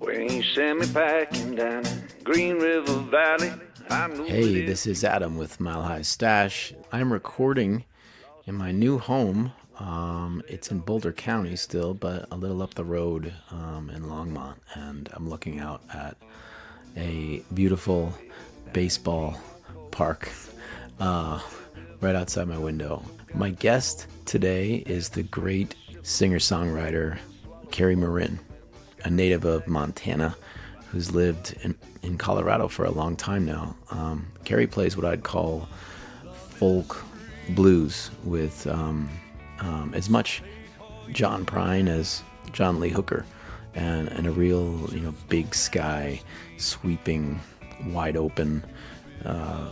When you sent me packing down Green River Valley, I knew Hey, this is Adam with Mile High Stash. I'm recording in my new home. It's in Boulder County still, but a little up the road in Longmont. And I'm looking out at a beautiful baseball park right outside my window. My guest today is the great singer-songwriter Cary Morin, a native of Montana who's lived in Colorado for a long time now. Cary plays what I'd call folk blues with as much John Prine as John Lee Hooker, and a real, big sky, sweeping, wide open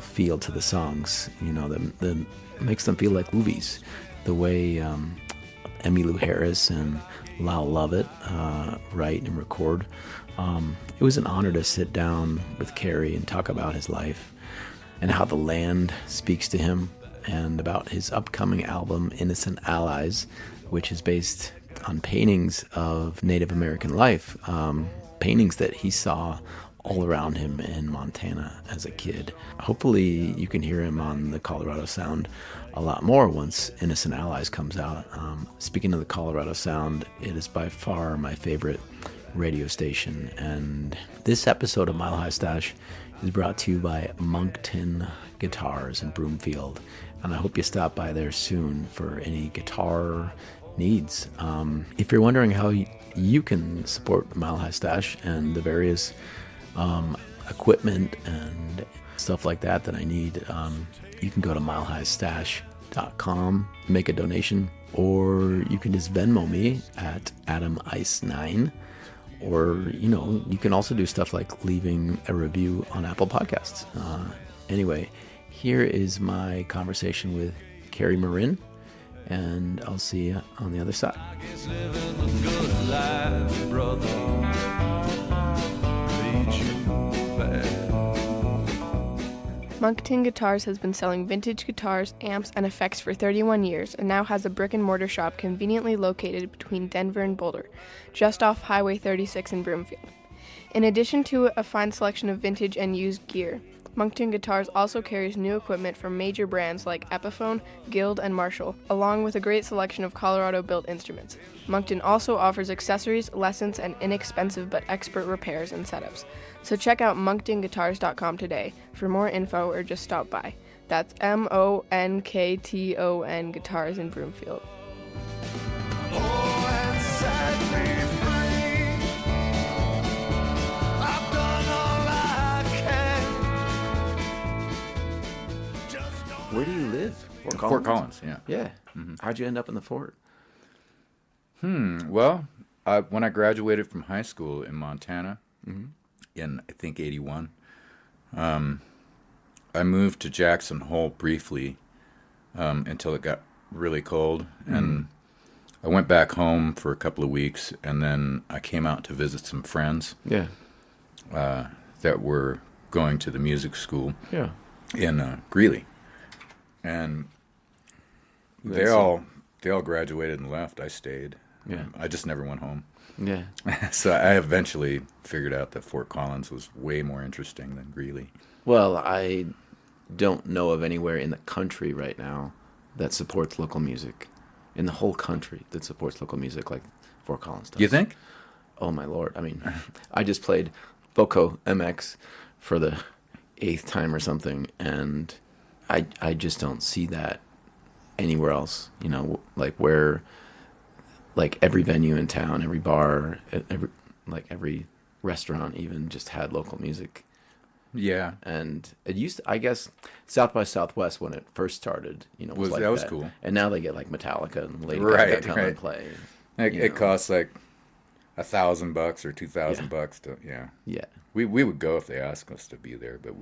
feel to the songs. That makes them feel like movies. The way Emmylou Harris and Lyle Lovett write and record. It was an honor to sit down with Cary and talk about his life and how the land speaks to him, and about his upcoming album, Innocent Allies, which is based on paintings of Native American life, paintings that he saw all around him in Montana as a kid. Hopefully you can hear him on the Colorado Sound a lot more once Innocent Allies comes out. Speaking of the Colorado Sound, it is by far my favorite radio station, and this episode of Mile High Stash is brought to you by Moncton Guitars in Broomfield, and I hope you stop by there soon for any guitar needs. If you're wondering how you can support Mile High Stash and the various equipment and stuff like that I need, you can go to milehighstash.com, make a donation, or you can just Venmo me at AdamIce9, or you can also do stuff like leaving a review on Apple Podcasts. Anyway, here is my conversation with Cary Morin, and I'll see you on the other side. Moncton Guitars has been selling vintage guitars, amps, and effects for 31 years and now has a brick-and-mortar shop conveniently located between Denver and Boulder, just off Highway 36 in Broomfield. In addition to a fine selection of vintage and used gear, Moncton Guitars also carries new equipment from major brands like Epiphone, Guild, and Marshall, along with a great selection of Colorado-built instruments. Moncton also offers accessories, lessons, and inexpensive but expert repairs and setups. So check out monctonguitars.com today for more info, or just stop by. That's MONKTON Guitars in Broomfield. Where do you live? Fort Collins, yeah. Yeah. Mm-hmm. How'd you end up in the fort? Well, when I graduated from high school in Montana, in, I think, 81, I moved to Jackson Hole briefly until it got really cold. And I went back home for a couple of weeks, and then I came out to visit some friends that were going to the music school in Greeley. And they all graduated and left. I stayed. Yeah. I just never went home. Yeah. So I eventually figured out that Fort Collins was way more interesting than Greeley. Well, I don't know of anywhere in the country right now that supports local music. In the whole country that supports local music like Fort Collins does. You think? Oh, my Lord. I mean, I just played Voco MX for the 8th time or something, and I just don't see that anywhere else. Like where, like every venue in town, every bar, every restaurant even just had local music. Yeah. And it used to, I guess, South by Southwest when it first started, was like that was that. cool. And now they get like Metallica and Lady Gaga come and play. It costs like $1,000 or $2,000 to Yeah. We would go if they asked us to be there, but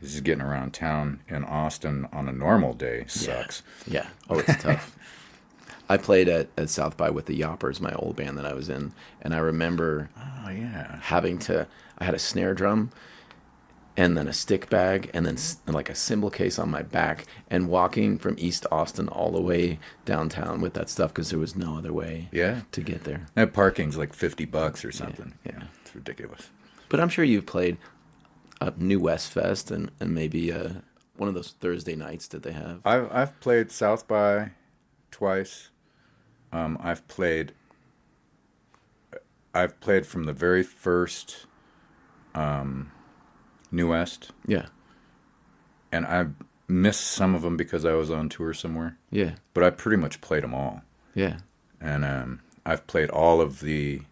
it's just getting around town in Austin on a normal day sucks. Yeah. Oh, it's tough. I played at South by with the Yoppers, my old band that I was in, and I remember I had a snare drum, and then a stick bag, and then like a cymbal case on my back, and walking from East Austin all the way downtown with that stuff because there was no other way Yeah. to get there. That parking's like $50 or something. Yeah. It's ridiculous. But I'm sure you've played a New West Fest and maybe one of those Thursday nights that they have. I've played South by twice. I've played from the very first New West, Yeah. and I missed some of them because I was on tour somewhere. Yeah. But I pretty much played them all, Yeah. and I've played all of the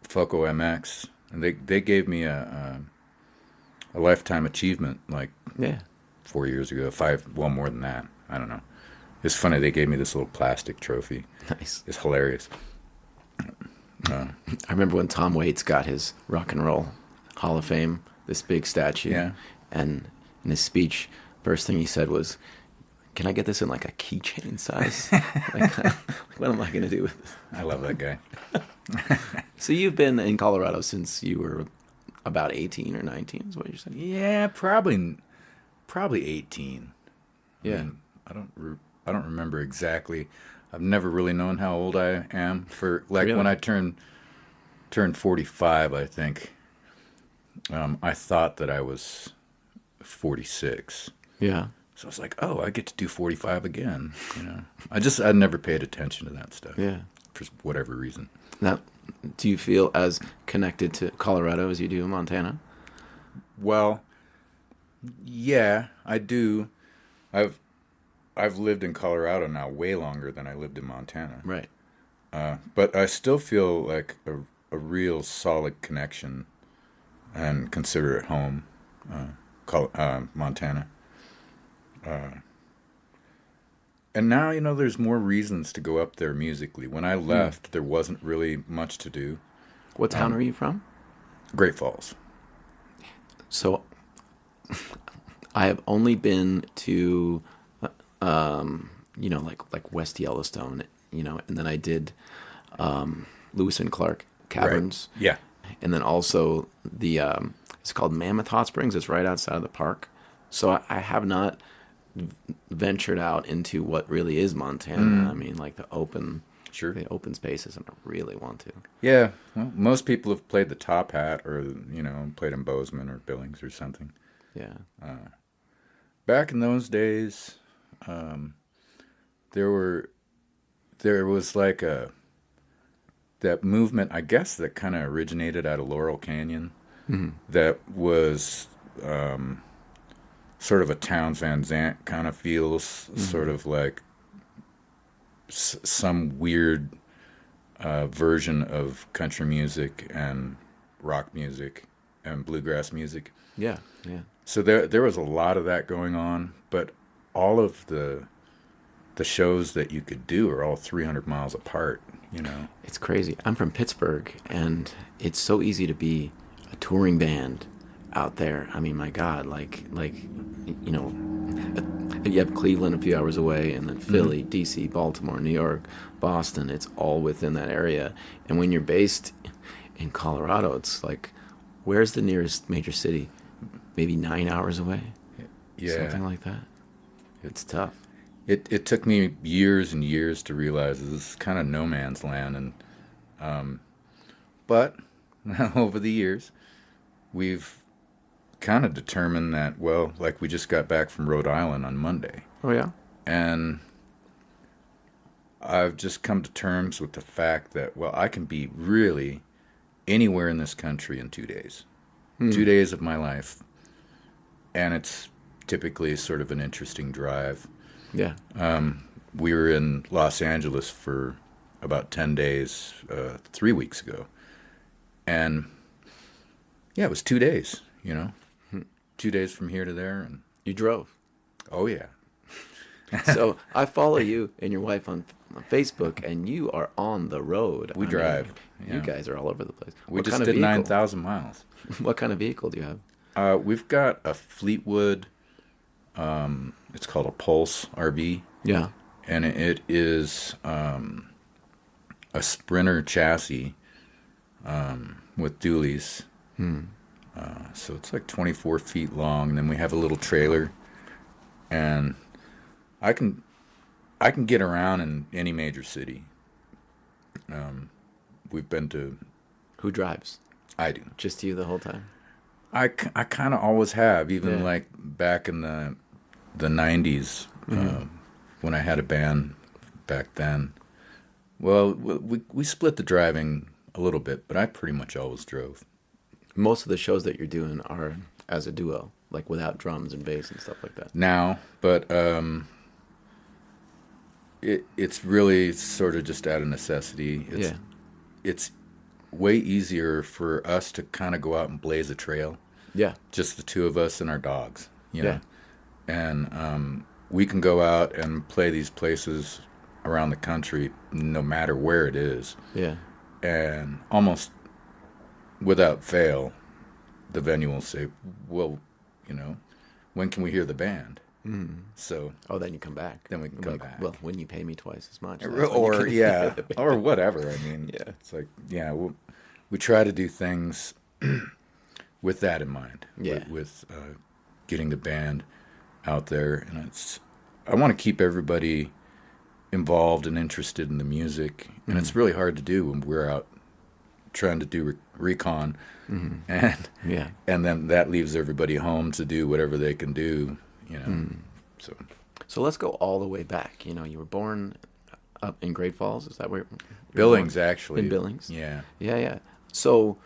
Foco MX, and they gave me a lifetime achievement like Yeah. 4 years ago, more than that. I don't know. It's funny, they gave me this little plastic trophy. Nice. It's hilarious. I remember when Tom Waits got his Rock and Roll Hall of Fame, this big statue. Yeah. And in his speech, first thing he said was, "Can I get this in like a keychain size?" What am I going to do with this? I love that guy. So you've been in Colorado since you were about 18 or 19 is what you're saying? Yeah, probably 18. Yeah. I mean, I don't remember exactly. I've never really known how old I am. For like Really? when I turned 45, I think. I thought that I was 46. Yeah. So I was like, oh, I get to do 45 again. I never paid attention to that stuff. Yeah. For whatever reason. Now, do you feel as connected to Colorado as you do Montana? Well, yeah, I do. I've lived in Colorado now way longer than I lived in Montana. Right. But I still feel like a real solid connection and consider it home, Montana. And now, there's more reasons to go up there musically. When I left, there wasn't really much to do. What town are you from? Great Falls. So, I have only been to, like West Yellowstone, and then I did Lewis and Clark Caverns. Right. Yeah. And then also it's called Mammoth Hot Springs. It's right outside of the park. So I have not ventured out into what really is Montana. I mean, like the open spaces, and I really want to. Yeah, well, most people have played the Top Hat or, played in Bozeman or Billings or something. Yeah. Back in those days, there was like that movement, I guess, that kind of originated out of Laurel Canyon. Mm-hmm. That was sort of a Townes Van Zandt kind of feels, sort of like some weird version of country music and rock music and bluegrass music. Yeah, yeah. So there was a lot of that going on, but all of the shows that you could do are all 300 miles apart, It's crazy. I'm from Pittsburgh, and it's so easy to be a touring band out there. I mean, my God, you have Cleveland a few hours away, and then Philly, D.C., Baltimore, New York, Boston. It's all within that area. And when you're based in Colorado, it's like, where's the nearest major city? Maybe 9 hours away? Yeah. Something like that. It's tough. It took me years and years to realize this is kind of no man's land, and but over the years, we've kind of determined that, well, like we just got back from Rhode Island on Monday. Oh, yeah? And I've just come to terms with the fact that, well, I can be really anywhere in this country in 2 days. 2 days of my life. And it's typically sort of an interesting drive. Yeah. We were in Los Angeles for about 10 days 3 weeks ago. And, yeah, it was 2 days, 2 days from here to there. And You drove. oh, yeah. So I follow you and your wife on Facebook, and you are on the road. We drive. You guys are all over the place. We What just kind of did vehicle? 9,000 miles. What kind of vehicle do you have? We've got a Fleetwood, it's called a Pulse RV, Yeah. and it is a Sprinter chassis with dualies, So it's like 24 feet long, and then we have a little trailer, and I can get around in any major city. We've been to. Who drives? I do. Just you the whole time? I kind of always have, even Yeah. like back in the 90s, when I had a band back then. Well, we split the driving a little bit, but I pretty much always drove. Most of the shows that you're doing are as a duo, like without drums and bass and stuff like that. Now, but it's really sort of just out of necessity. It's way easier for us to kind of go out and blaze a trail. Yeah. Just the two of us and our dogs, you Yeah. know. And we can go out and play these places around the country no matter where it is. Yeah. And almost without fail, the venue will say, well, you know, when can we hear the band? So Oh, then you come back. Then we can You're come like, back. Well, when you pay me twice as much. or yeah, or whatever. I mean, Yeah. it's like, yeah, we try to do things with that in mind. Yeah. With getting the band out there, and I want to keep everybody involved and interested in the music, and it's really hard to do when we're out trying to do recon, and Yeah. and then that leaves everybody home to do whatever they can do, you know. So let's go all the way back. You know, you were born up in Great Falls. Is that where? Billings, actually. In Billings. Yeah. Yeah, yeah. So,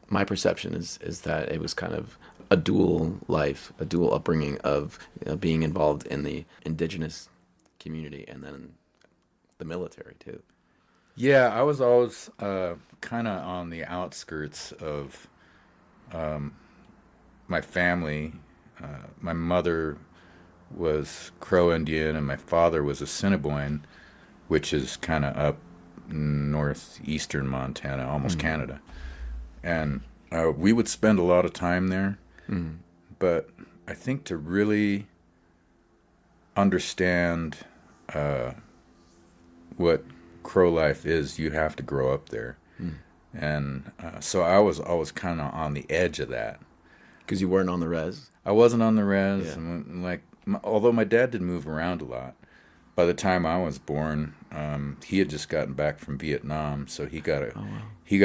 my perception is that it was kind of a dual life, a dual upbringing of being involved in the indigenous community and then the military too. Yeah, I was always kind of on the outskirts of my family. My mother was Crow Indian, and my father was Assiniboine, which is kind of up northeastern Montana, almost Canada. And we would spend a lot of time there. But I think to really understand what Crow life is, you have to grow up there. And so I was always kind of on the edge of that. Because you weren't on the res. I wasn't on the res, Yeah. and although my dad did move around a lot. By the time I was born, he had just gotten back from Vietnam, so he got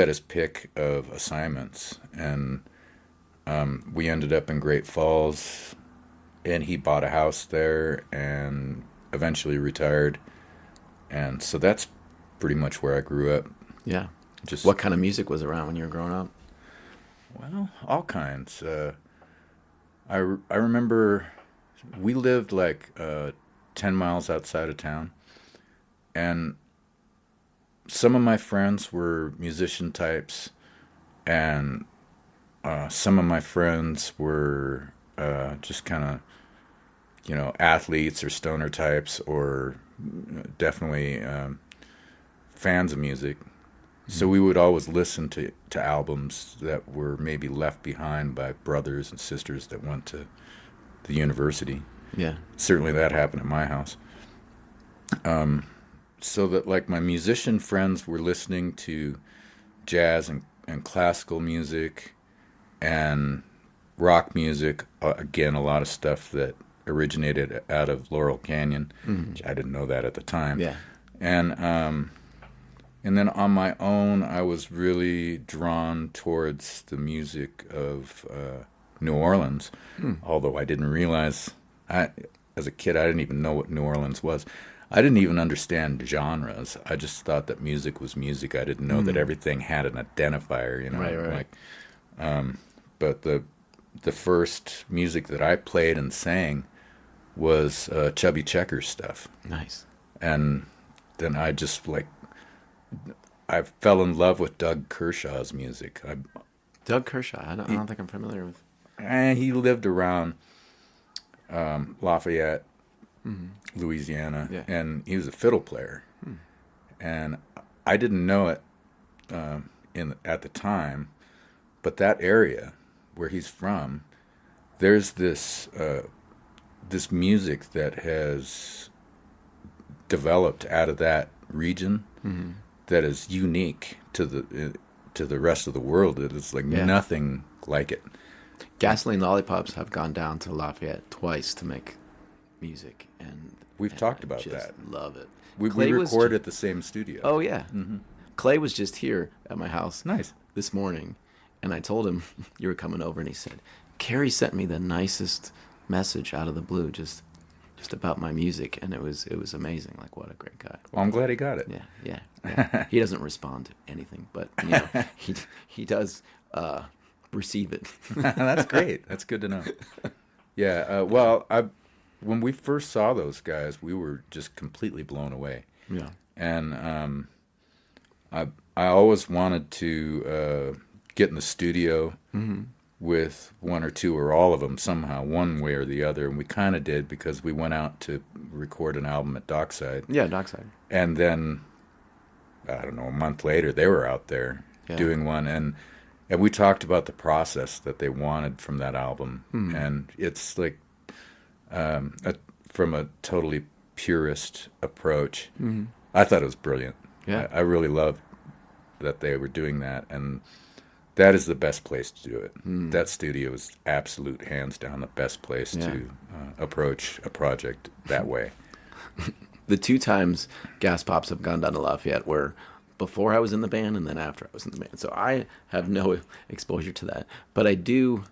his pick of assignments, and we ended up in Great Falls, and he bought a house there, and eventually retired, and so that's pretty much where I grew up. Yeah. Just What kind of music was around when you were growing up? Well, all kinds. I remember we lived like 10 miles outside of town, and some of my friends were musician types, and some of my friends were just kind of, you know, athletes or stoner types, or definitely fans of music. So we would always listen to albums that were maybe left behind by brothers and sisters that went to the university. Yeah. Certainly that happened at my house. So that like my musician friends were listening to jazz and classical music and rock music. Again, a lot of stuff that originated out of Laurel Canyon. Which I didn't know that at the time. Yeah. And then on my own, I was really drawn towards the music of New Orleans, although I didn't realize, as a kid, I didn't even know what New Orleans was. I didn't even understand genres. I just thought that music was music. I didn't know that everything had an identifier, you know. Right. Like, but the first music that I played and sang was Chubby Checkers stuff. Nice. And then I just I fell in love with Doug Kershaw's music. Doug Kershaw. I don't think I'm familiar with. He lived around Lafayette, Louisiana, Yeah. and he was a fiddle player. And I didn't know it at the time, but that area where he's from, there's this music that has developed out of that region that is unique to to the rest of the world. It's like Yeah. nothing like it. Gasoline Lollipops have gone down to Lafayette twice to make music, and We've talked about just that. love it. We Clay was record ju- at the same studio. Oh yeah, Clay was just here at my house Nice. this morning, and I told him you were coming over, and he said, "Cary sent me the nicest message out of the blue, just about my music," and it was amazing. Like, what a great guy. Well, I'm glad he got it. Yeah. He doesn't respond to anything, but he does receive it. That's great. That's good to know. Yeah. When we first saw those guys, we were just completely blown away. Yeah. And I always wanted to get in the studio with one or two or all of them somehow, one way or the other. And we kind of did, because we went out to record an album at Dockside. Yeah, Dockside. And then, I don't know, a month later, they were out there doing one. And we talked about the process that they wanted from that album. And it's like, from a totally purist approach, I thought it was brilliant. Yeah. I really loved that they were doing that. And that is the best place to do it. That studio is absolute, hands down, the best place to approach a project that way. The two times Gas Pops have gone down to Lafayette were before I was in the band and then after I was in the band. So I have no exposure to that. But I do,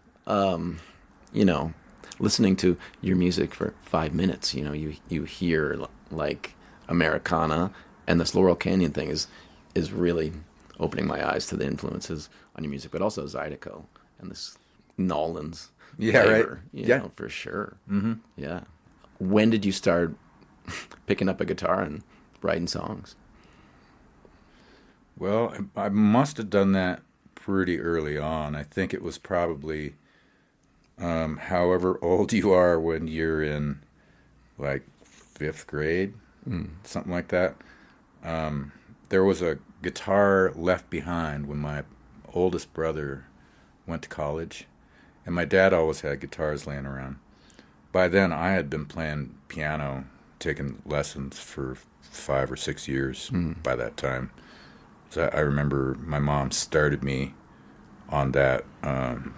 listening to your music for 5 minutes, you hear like Americana, and this Laurel Canyon thing is really opening my eyes to the influences on your music, but also Zydeco and this Nolans flavor, for sure. Yeah. When did you start picking up a guitar and writing songs? Well, I must have done that pretty early on. I think it was probably however old you are when you're in like 5th grade, something like that. There was a guitar left behind when my oldest brother went to college, and my dad always had guitars laying around. By then, I had been playing piano, taking lessons for 5 or 6 years by that time. So I remember my mom started me on that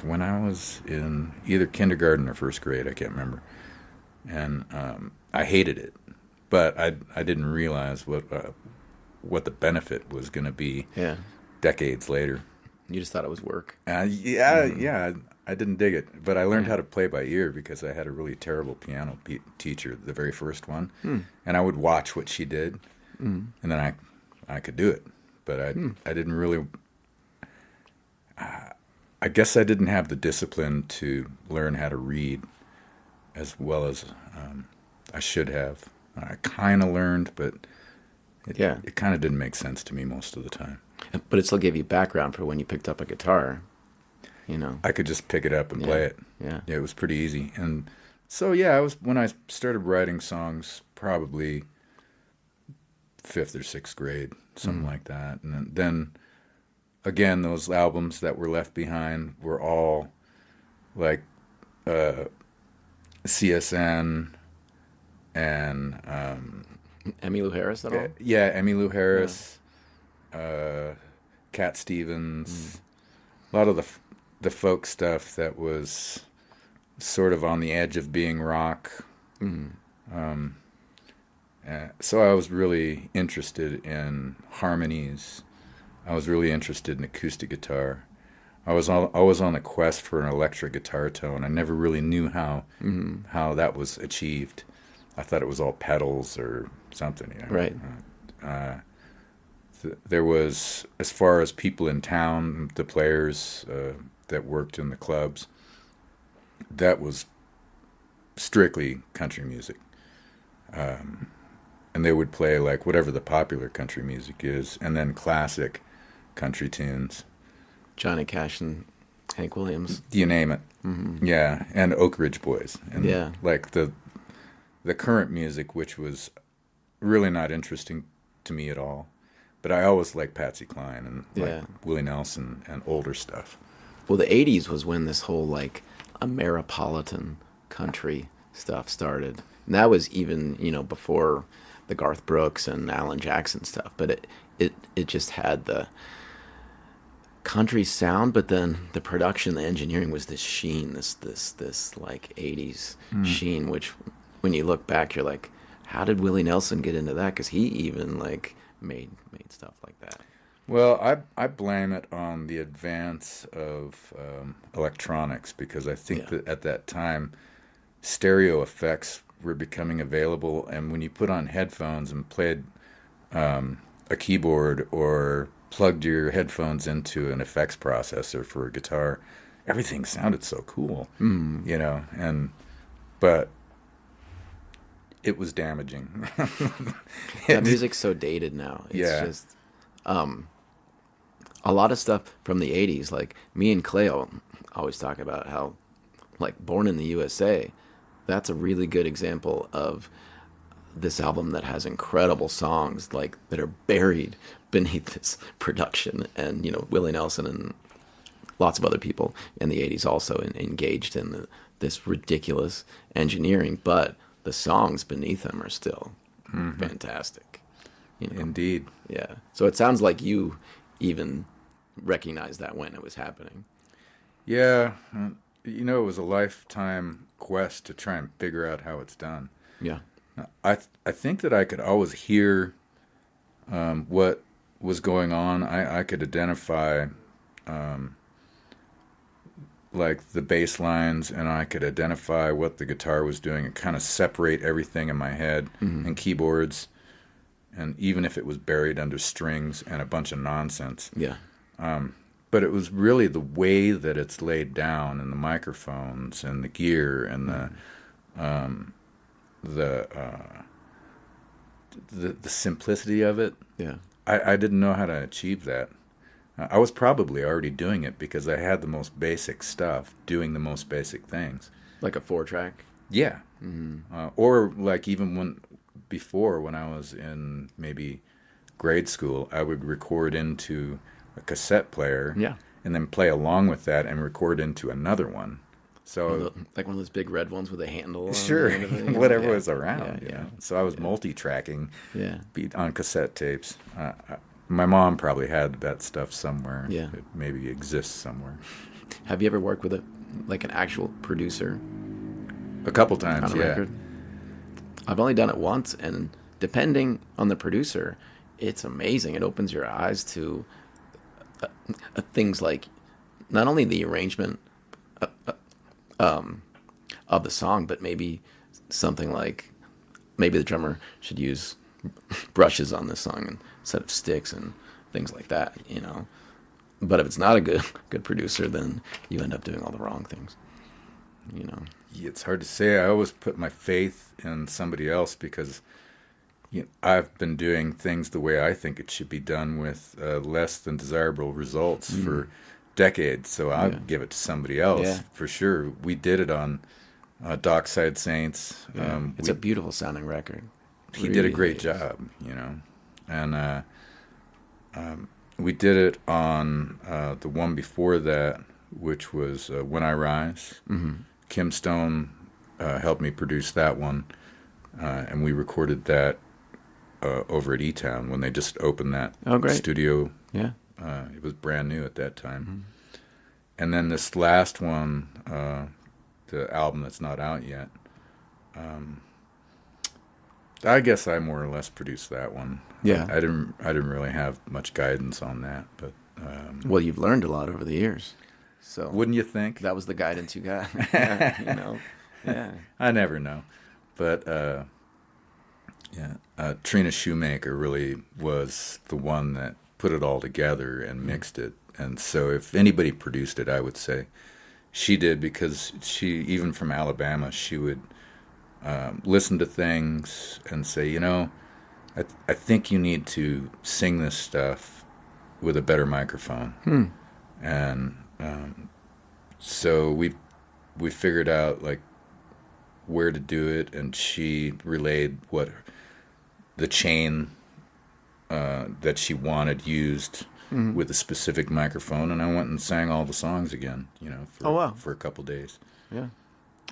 when I was in either kindergarten or 1st grade, I can't remember. And I hated it, but I didn't realize what the benefit was going to be decades later. You just thought it was work. Yeah, I didn't dig it, but I learned how to play by ear because I had a really terrible piano teacher, the very first one, and I would watch what she did, and then I could do it, but I didn't really. I guess I didn't have the discipline to learn how to read as well as I should have. I kind of learned, but it kind of didn't make sense to me most of the time. But it still gave you background for when you picked up a guitar, I could just pick it up and play it. Yeah, it was pretty easy. And so, I was when I started writing songs, probably 5th or 6th grade, something like that. And then, again, those albums that were left behind were all like CSN and Emmylou Harris at all? Yeah, Emmylou Harris, Cat Stevens, a lot of the folk stuff that was sort of on the edge of being rock. So I was really interested in harmonies. I was really interested in acoustic guitar. I was always on the quest for an electric guitar tone. I never really knew how that was achieved. I thought it was all pedals or something. Right. There was, as far as people in town, the players that worked in the clubs, that was strictly country music. And they would play like whatever the popular country music is, and then classic country tunes. Johnny Cash and Hank Williams. You name it. Yeah, and Oak Ridge Boys. And like the current music, which was really not interesting to me at all. But I always liked Patsy Cline and like Willie Nelson and older stuff. Well, the 80s was when this whole like Ameripolitan country stuff started. And that was even, before the Garth Brooks and Alan Jackson stuff. But it just had country sound, but then the production, the engineering was this sheen, this like 80s sheen, which when you look back, you're like, how did Willie Nelson get into that? Because he even like made stuff like that. Well, I blame it on the advance of electronics, because I think that at that time, stereo effects were becoming available, and when you put on headphones and played a keyboard or plugged your headphones into an effects processor for a guitar, everything sounded so cool, you know, but it was damaging. That music's so dated now. It's just a lot of stuff from the 80s, like me and Clay always talk about how, like, Born in the USA, that's a really good example of this album that has incredible songs, like, that are buried beneath this production. And, you know, Willie Nelson and lots of other people in the 80s also engaged in this ridiculous engineering, but the songs beneath them are still fantastic. You know? Indeed. Yeah. So it sounds like you even recognized that when it was happening. Yeah. You know, it was a lifetime quest to try and figure out how it's done. Yeah. I think that I could always hear what was going on. I could identify like the bass lines, and I could identify what the guitar was doing and kind of separate everything in my head and keyboards, and even if it was buried under strings and a bunch of nonsense. Yeah. But it was really the way that it's laid down, and the microphones and the gear and the simplicity of it. Yeah. I didn't know how to achieve that. I was probably already doing it because I had the most basic stuff, doing the most basic things. Like a 4-track? Yeah. Or like even when I was in maybe grade school, I would record into a cassette player, and then play along with that and record into another one. So like one of those big red ones with a handle. Sure, whatever was around. Yeah, you know? So I was multi-tracking Yeah. on cassette tapes. My mom probably had that stuff somewhere. Yeah. It maybe exists somewhere. Have you ever worked with an actual producer A couple times, on a record? I've only done it once, and depending on the producer, it's amazing. It opens your eyes to things like not only the arrangement of the song, but maybe something like maybe the drummer should use brushes on this song instead of sticks and things like that, you know. But if it's not a good producer, then you end up doing all the wrong things, you know. It's hard to say. I always put my faith in somebody else because I've been doing things the way I think it should be done with less than desirable results for decades. So I'll give it to somebody else for sure. We did it on Dockside Saints. Yeah. It's a beautiful sounding record. He did a great job, you know. And we did it on the one before that, which was When I Rise. Kim Stone helped me produce that one, and we recorded that over at E-Town when they just opened that studio. Yeah. It was brand new at that time. And then this last one, the album that's not out yet, I guess I more or less produced that one. Yeah. I didn't really have much guidance on that, but well, you've learned a lot over the years. So wouldn't you think? That was the guidance you got. You know. Yeah. I never know. But Trina Shoemaker really was the one that put it all together and mixed it. And so if anybody produced it, I would say she did, because she, even from Alabama, she would listen to things and say, you know, I think you need to sing this stuff with a better microphone. And so we figured out like where to do it, and she relayed what the chain that she wanted used with a specific microphone, and I went and sang all the songs again, you know, for a couple days. Yeah.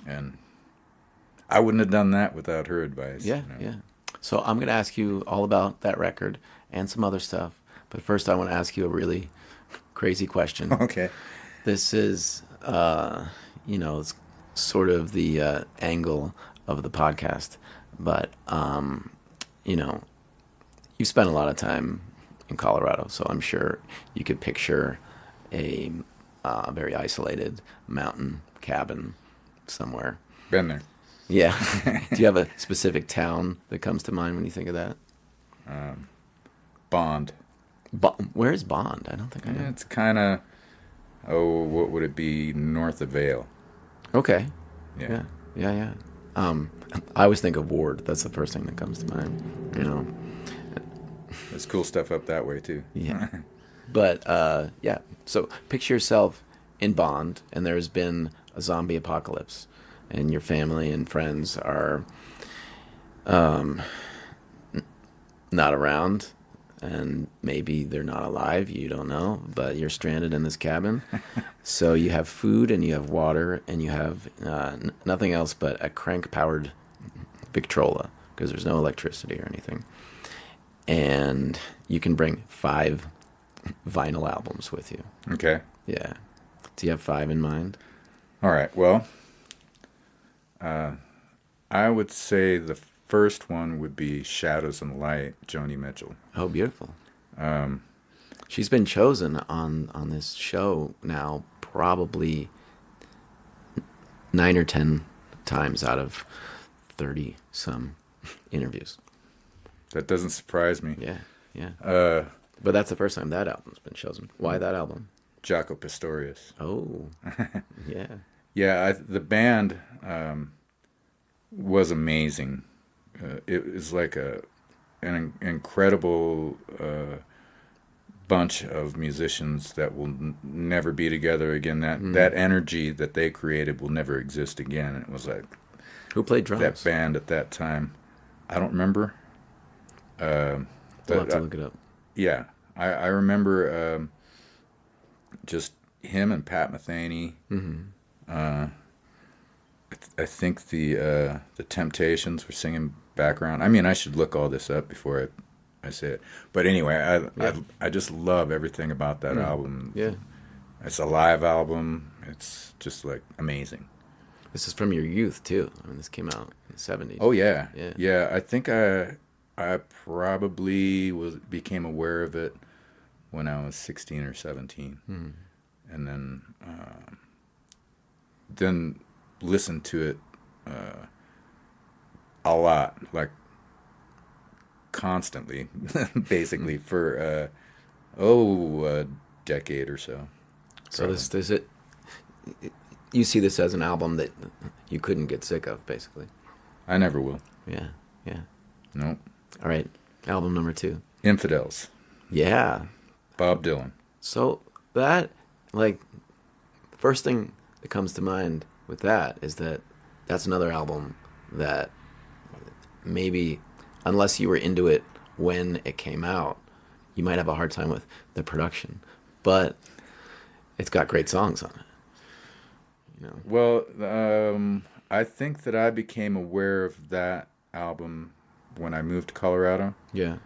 And I wouldn't have done that without her advice. Yeah, you know? yeah. So I'm going to ask you all about that record and some other stuff. But first I want to ask you a really crazy question. Okay. This is, it's sort of the angle of the podcast. But, you spent a lot of time in Colorado, so I'm sure you could picture a very isolated mountain cabin somewhere. Been there. Yeah. Do you have a specific town that comes to mind when you think of that? Bond. Where is Bond? I don't think I know. It's kind of, what would it be? North of Vail. Okay. Yeah. Yeah. I always think of Ward. That's the first thing that comes to mind. There's cool stuff up that way too. Yeah. But so picture yourself in Bond, and there's been a zombie apocalypse, and your family and friends are not around, and maybe they're not alive, you don't know, but you're stranded in this cabin. So you have food and you have water and you have nothing else but a crank-powered Victrola, because there's no electricity or anything. And you can bring 5 vinyl albums with you. Okay. Yeah. Do you have 5 in mind? All right. Well, I would say the first one would be Shadows and Light, Joni Mitchell. Oh, beautiful. She's been chosen on this show now probably 9 or 10 times out of 30 some interviews. That doesn't surprise me. Yeah. But that's the first time that album's been chosen. Why that album? Jaco Pastorius. Oh, yeah. Yeah, the band was amazing. It was like an incredible bunch of musicians that will never be together again. That energy that they created will never exist again. It was like, who played drums? That band at that time, I don't remember. We'll have to look it up. Yeah, I remember just him and Pat Metheny. Mm-hmm. I think the Temptations were singing background. I mean, I should look all this up before I say it. But anyway, I just love everything about that album. Yeah, it's a live album. It's just like amazing. This is from your youth too. I mean, this came out in the 70s. Oh yeah. I think I probably became aware of it when I was 16 or 17, and then listened to it a lot, like constantly, basically for a decade or so. So you see this as an album that you couldn't get sick of, basically. I never will. Yeah. Nope. All right, album number 2. Infidels. Yeah. Bob Dylan. So that, first thing that comes to mind with that is that's another album that maybe, unless you were into it when it came out, you might have a hard time with the production. But it's got great songs on it. Well, I think that I became aware of that album when I moved to Colorado. Yeah.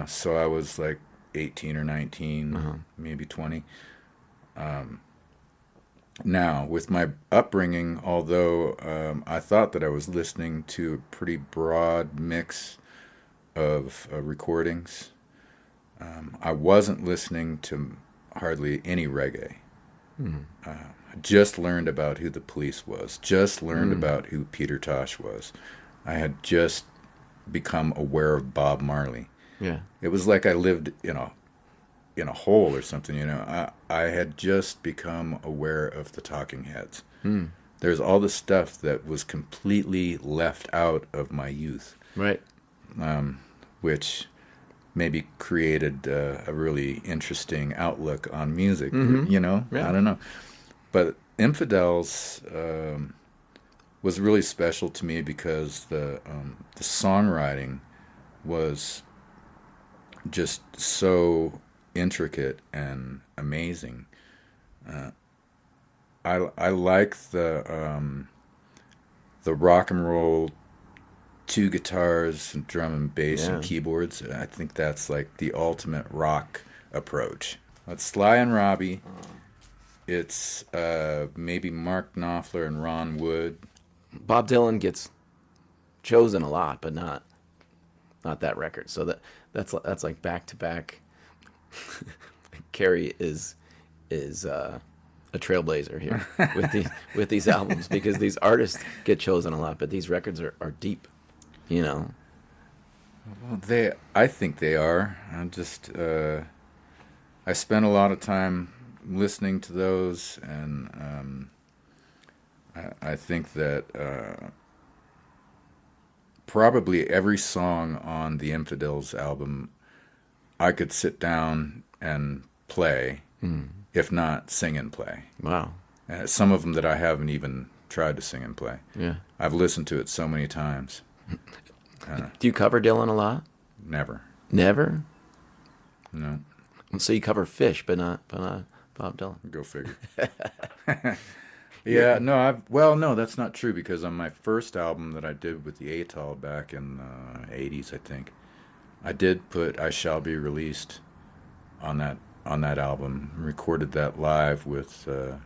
So I was like 18 or 19, maybe 20. Now, with my upbringing, although I thought that I was listening to a pretty broad mix of recordings, I wasn't listening to hardly any reggae. I just learned about who the Police was, just learned about who Peter Tosh was. I had just become aware of Bob Marley. Yeah. It was like I lived in a hole or something, I had just become aware of the Talking Heads. There's all the stuff that was completely left out of my youth. Right. Which maybe created a really interesting outlook on music, Yeah. I don't know. But Infidels was really special to me because the songwriting was just so intricate and amazing. I like the rock and roll, 2 guitars and drum and bass and keyboards. I think that's like the ultimate rock approach. It's Sly and Robbie. It's maybe Mark Knopfler and Ron Wood. Bob Dylan gets chosen a lot, but not that record. So that's like back to back. Cary is a trailblazer here with these albums, because these artists get chosen a lot, but these records are deep, you know. Well, I think they are. I spent a lot of time listening to those, and I think that probably every song on the Infidels album I could sit down and play, if not sing and play. Wow. Some of them that I haven't even tried to sing and play. Yeah. I've listened to it so many times. Do you cover Dylan a lot? Never. Never? No. So you cover Fish, but not Bob Dylan. Go figure. Yeah, no, that's not true, because on my first album that I did with the Atoll back in the 80s, I think, I did put I Shall Be Released on that album, recorded that live with the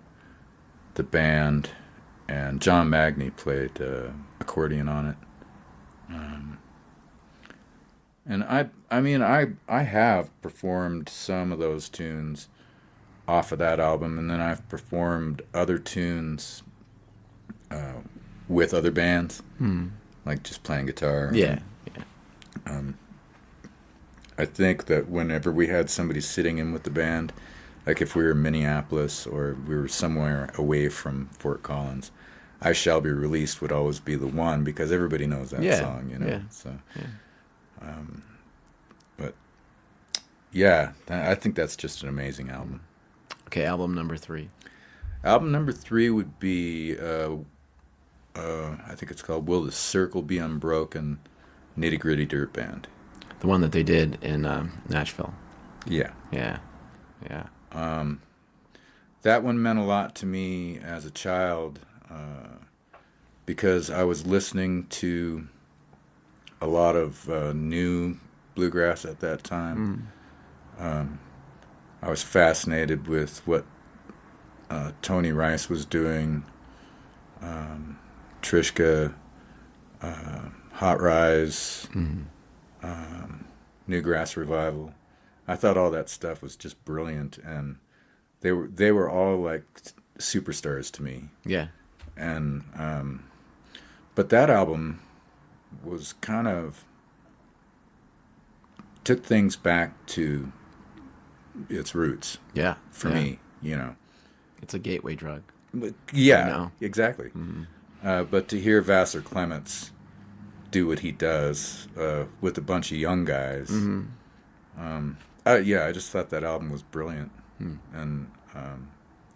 band, and John Magny played accordion on it. And I have performed some of those tunes off of that album, and then I've performed other tunes with other bands, like just playing guitar. Yeah. I think that whenever we had somebody sitting in with the band, like if we were in Minneapolis or we were somewhere away from Fort Collins, I Shall Be Released would always be the one, because everybody knows that song, you know. Yeah. So, but yeah, I think that's just an amazing album. Okay, album number 3. Album number 3 would be, I think it's called Will the Circle Be Unbroken, Nitty Gritty Dirt Band. The one that they did in Nashville. Yeah. Yeah. That one meant a lot to me as a child, because I was listening to a lot of new bluegrass at that time. I was fascinated with what Tony Rice was doing, Trishka, Hot Rise, Newgrass Revival. I thought all that stuff was just brilliant, and they were all like superstars to me. Yeah. And but that album was kind of took things back to its roots. Yeah. For me, you know. It's a gateway drug. Yeah, you know? exactly. But to hear Vassar Clements do what he does with a bunch of young guys, I just thought that album was brilliant. And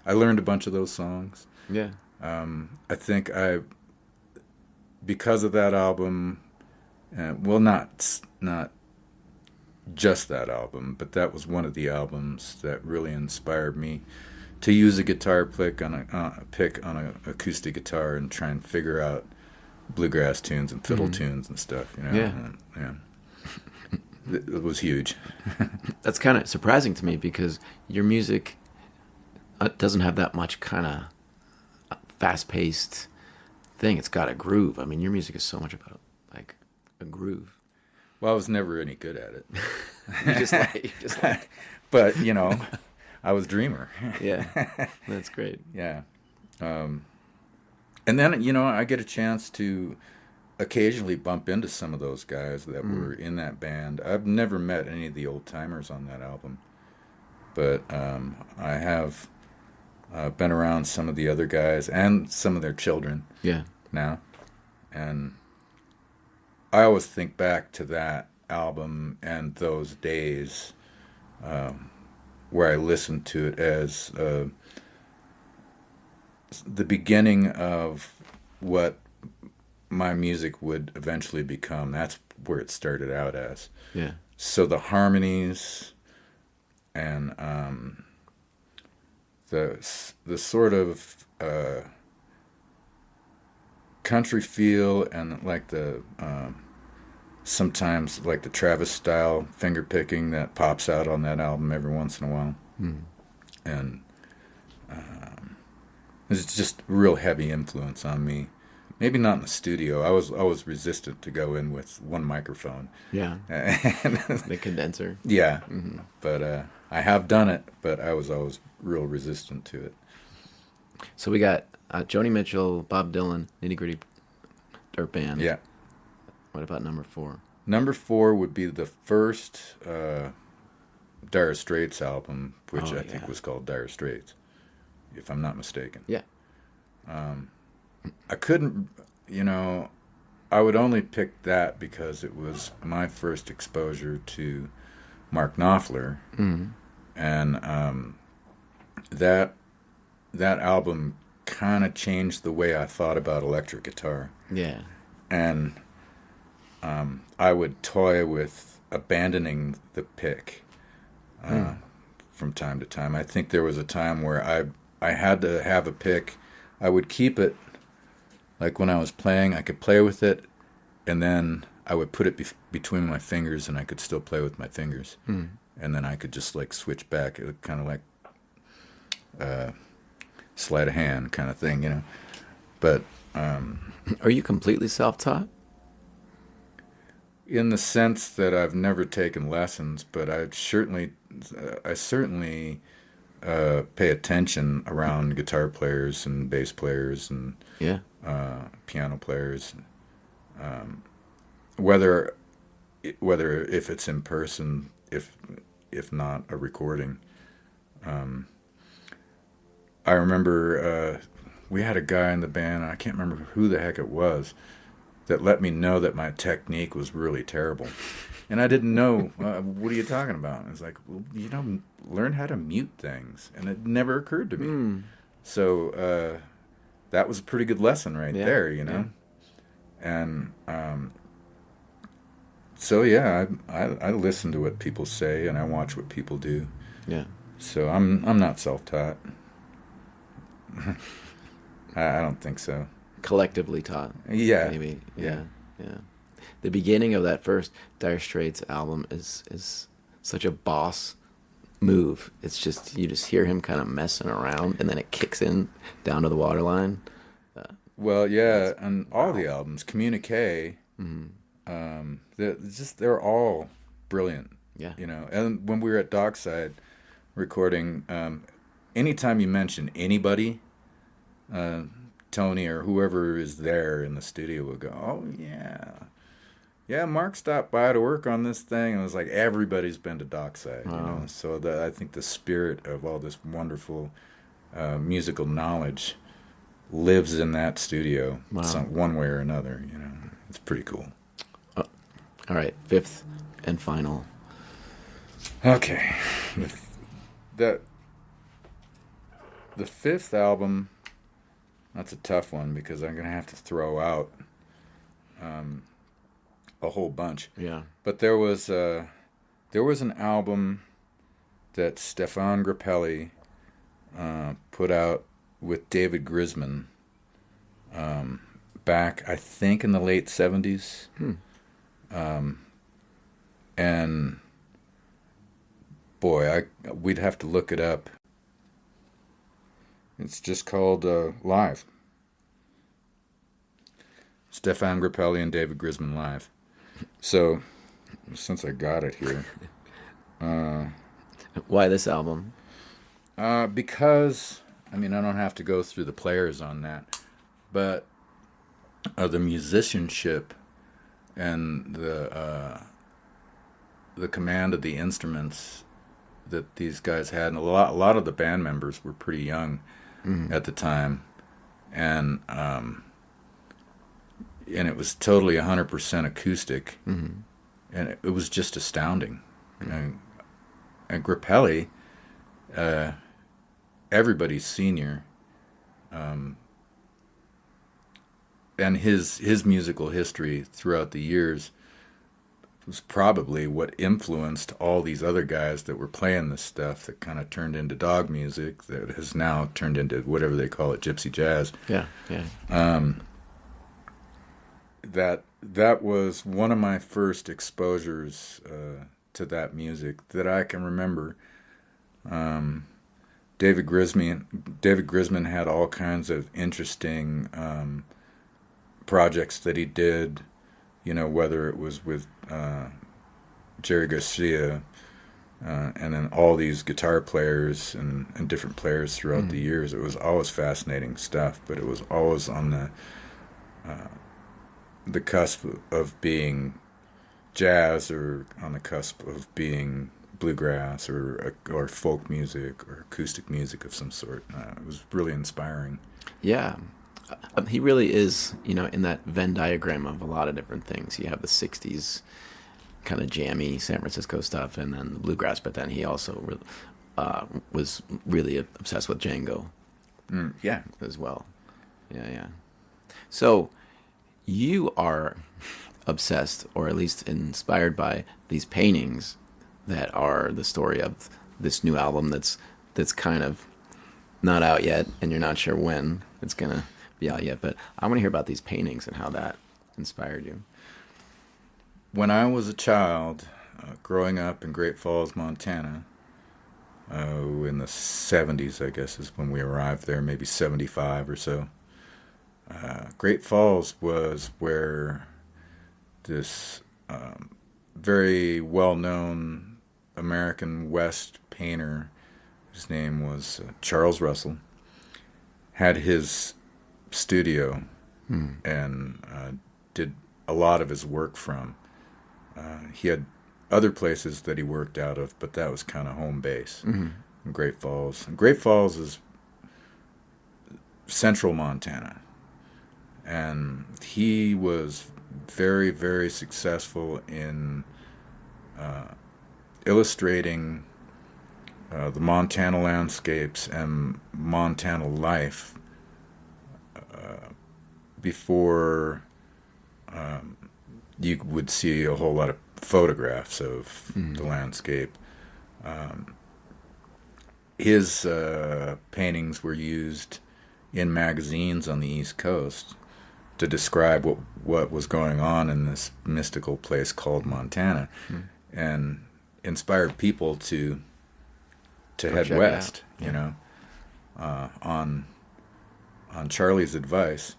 I learned a bunch of those songs. Yeah. I think because of that album, not just that album, but that was one of the albums that really inspired me to use a guitar pick on an acoustic guitar and try and figure out bluegrass tunes and fiddle tunes and stuff. You know? Yeah. It was huge. That's kind of surprising to me, because your music doesn't have that much kind of fast-paced thing. It's got a groove. I mean, your music is so much about like a groove. Well, I was never any good at it. you just like. But you know, I was dreamer. Yeah, that's great. Yeah, and then you know, I get a chance to occasionally bump into some of those guys that were in that band. I've never met any of the old timers on that album, but I have been around some of the other guys and some of their children. Yeah. Now, and I always think back to that album and those days where I listened to it as the beginning of what my music would eventually become. That's where it started out as. Yeah. So the harmonies and the sort of country feel, and like the sometimes like the Travis style finger picking that pops out on that album every once in a while. And it's just a real heavy influence on me. Maybe not in the studio. I was resistant to go in with one microphone. Yeah. And The condenser. yeah. But I have done it, but I was always real resistant to it. So we got Joni Mitchell, Bob Dylan, Nitty Gritty Dirt Band. Yeah. What about number 4? Number 4 would be the first Dire Straits album, which I think was called Dire Straits, if I'm not mistaken. Yeah. I couldn't, I would only pick that because it was my first exposure to Mark Knopfler. And that album kind of changed the way I thought about electric guitar. Yeah. And I would toy with abandoning the pick from time to time. I think there was a time where I had to have a pick. I would keep it, like when I was playing, I could play with it, and then I would put it between my fingers, and I could still play with my fingers. And then I could just like switch back. It was kind of like sleight of hand kind of thing, But are you completely self-taught? in the sense that I've never taken lessons, but I certainly pay attention around guitar players and bass players and piano players, whether if it's in person, if not a recording. I remember we had a guy in the band, and I can't remember who the heck it was, that let me know that my technique was really terrible. And I didn't know, what are you talking about? And I was like, well, learn how to mute things. And it never occurred to me. So that was a pretty good lesson right there, Yeah. And so, yeah, I listen to what people say, and I watch what people do. Yeah. So I'm not self-taught. I don't think so. Collectively taught. Yeah. Maybe. Yeah. The beginning of that first Dire Straits album is such a boss move. It's just, you just hear him kind of messing around, and then it kicks in down to the waterline. Well, yeah, and all the albums, Communique, they're all brilliant. Yeah. And when we were at Dockside recording, anytime you mention anybody, Tony or whoever is there in the studio will go, oh, yeah, Mark stopped by to work on this thing. And it was like everybody's been to Dockside, Wow. So I think the spirit of all this wonderful musical knowledge lives in that studio, one way or another. It's pretty cool. All right, 5th and final. Okay, the 5th album. That's a tough one because I'm gonna have to throw out a whole bunch. Yeah. But there was an album that Stéphane Grappelli put out with David Grisman back, I think, in the late 70s. And boy, we'd have to look it up. It's just called Live. Stéphane Grappelli and David Grisman Live. So, since I got it here. Why this album? Because, I don't have to go through the players on that, but the musicianship and the command of the instruments that these guys had, and a lot of the band members were pretty young at the time, and it was totally 100% acoustic, and it was just astounding. And Grappelli, everybody's senior, and his musical history throughout the years was probably what influenced all these other guys that were playing this stuff that kind of turned into dog music that has now turned into whatever they call it, gypsy jazz. Yeah. That was one of my first exposures to that music that I can remember David Grisman had all kinds of interesting projects that he did, whether it was with Jerry Garcia, and then all these guitar players and different players throughout the years. It was always fascinating stuff, but it was always on the cusp of being jazz, or on the cusp of being bluegrass, or folk music, or acoustic music of some sort. It was really inspiring. Yeah. He really is, in that Venn diagram of a lot of different things. You have the 60s kind of jammy San Francisco stuff, and then the bluegrass, but then he also was really obsessed with Django. Yeah. As well. Yeah. So you are obsessed, or at least inspired by, these paintings that are the story of this new album that's kind of not out yet, and you're not sure when it's going to be out yet. But I want to hear about these paintings and how that inspired you. When I was a child, growing up in Great Falls, Montana, in the 70s, I guess, is when we arrived there, maybe 75 or so. Great Falls was where this very well-known American West painter, his name was Charles Russell, had his studio and did a lot of his work from. He had other places that he worked out of, but that was kind of home base in Great Falls. And Great Falls is central Montana. And he was very, very successful in illustrating the Montana landscapes and Montana life before you would see a whole lot of photographs of the landscape. His paintings were used in magazines on the East Coast to describe what was going on in this mystical place called Montana, and inspired people to head west. On Charlie's advice,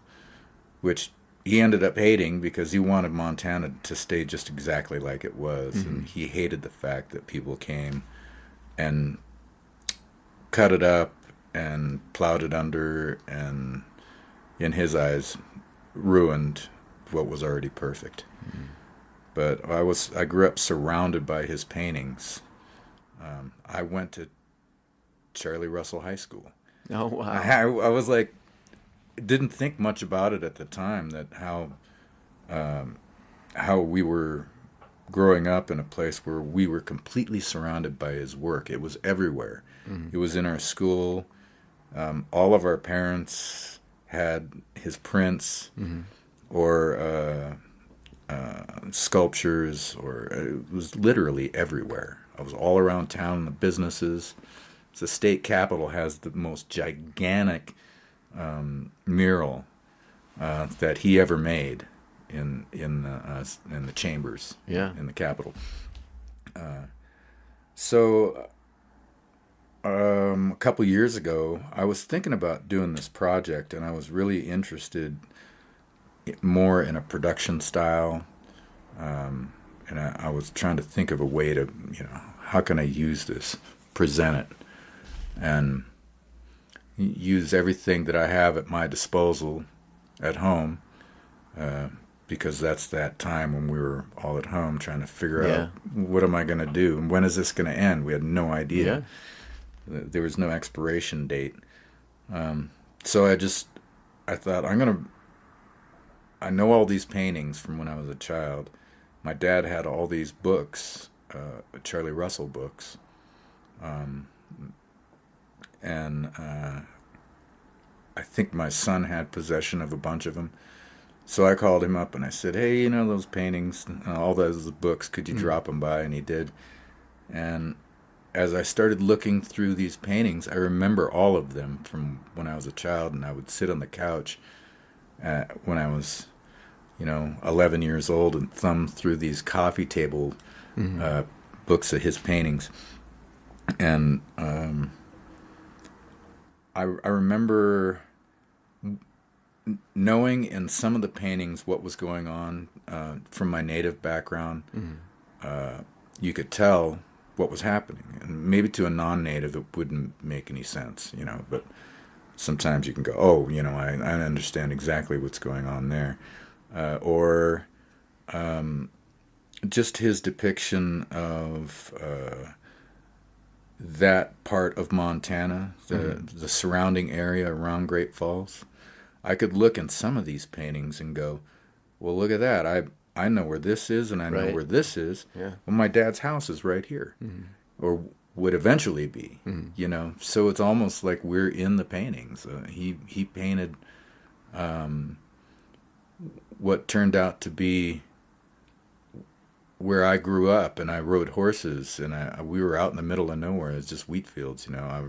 which he ended up hating because he wanted Montana to stay just exactly like it was, and he hated the fact that people came and cut it up and plowed it under, and in his eyes ruined what was already perfect. But I grew up surrounded by his paintings. I went to Charlie Russell High School. Oh wow! I was like, didn't think much about it at the time, that how we were growing up in a place where we were completely surrounded by his work. It was everywhere. It was in our school. All of our parents had his prints or sculptures, or it was literally everywhere. I was all around town, the businesses. The state capitol has the most gigantic mural that he ever made in the chambers, in the Capitol. So a couple years ago, I was thinking about doing this project, and I was really interested more in a production style, and I was trying to think of a way to, how can I use this, present it, and use everything that I have at my disposal at home, because that's that time when we were all at home trying to figure out, what am I going to do, and when is this going to end? We had no idea. There was no expiration date. So I thought, I know all these paintings from when I was a child. My dad had all these books, Charlie Russell books, and I think my son had possession of a bunch of them. So I called him up and I said, hey, those paintings, all those books, could you drop them by? And he did. And as I started looking through these paintings, I remember all of them from when I was a child, and I would sit on the couch when I was, 11 years old, and thumb through these coffee table books of his paintings. And I remember knowing in some of the paintings what was going on from my native background. You could tell what was happening, and maybe to a non-native it wouldn't make any sense, but sometimes you can go, oh, I understand exactly what's going on there. Or just his depiction of that part of Montana, the surrounding area around Great Falls. I could look in some of these paintings and go, well, look at that. I know where this is, and I know where this is. Yeah. Well, my dad's house is right here, or would eventually be. So it's almost like we're in the paintings. He painted what turned out to be where I grew up, and I rode horses, and we were out in the middle of nowhere. It's just wheat fields. I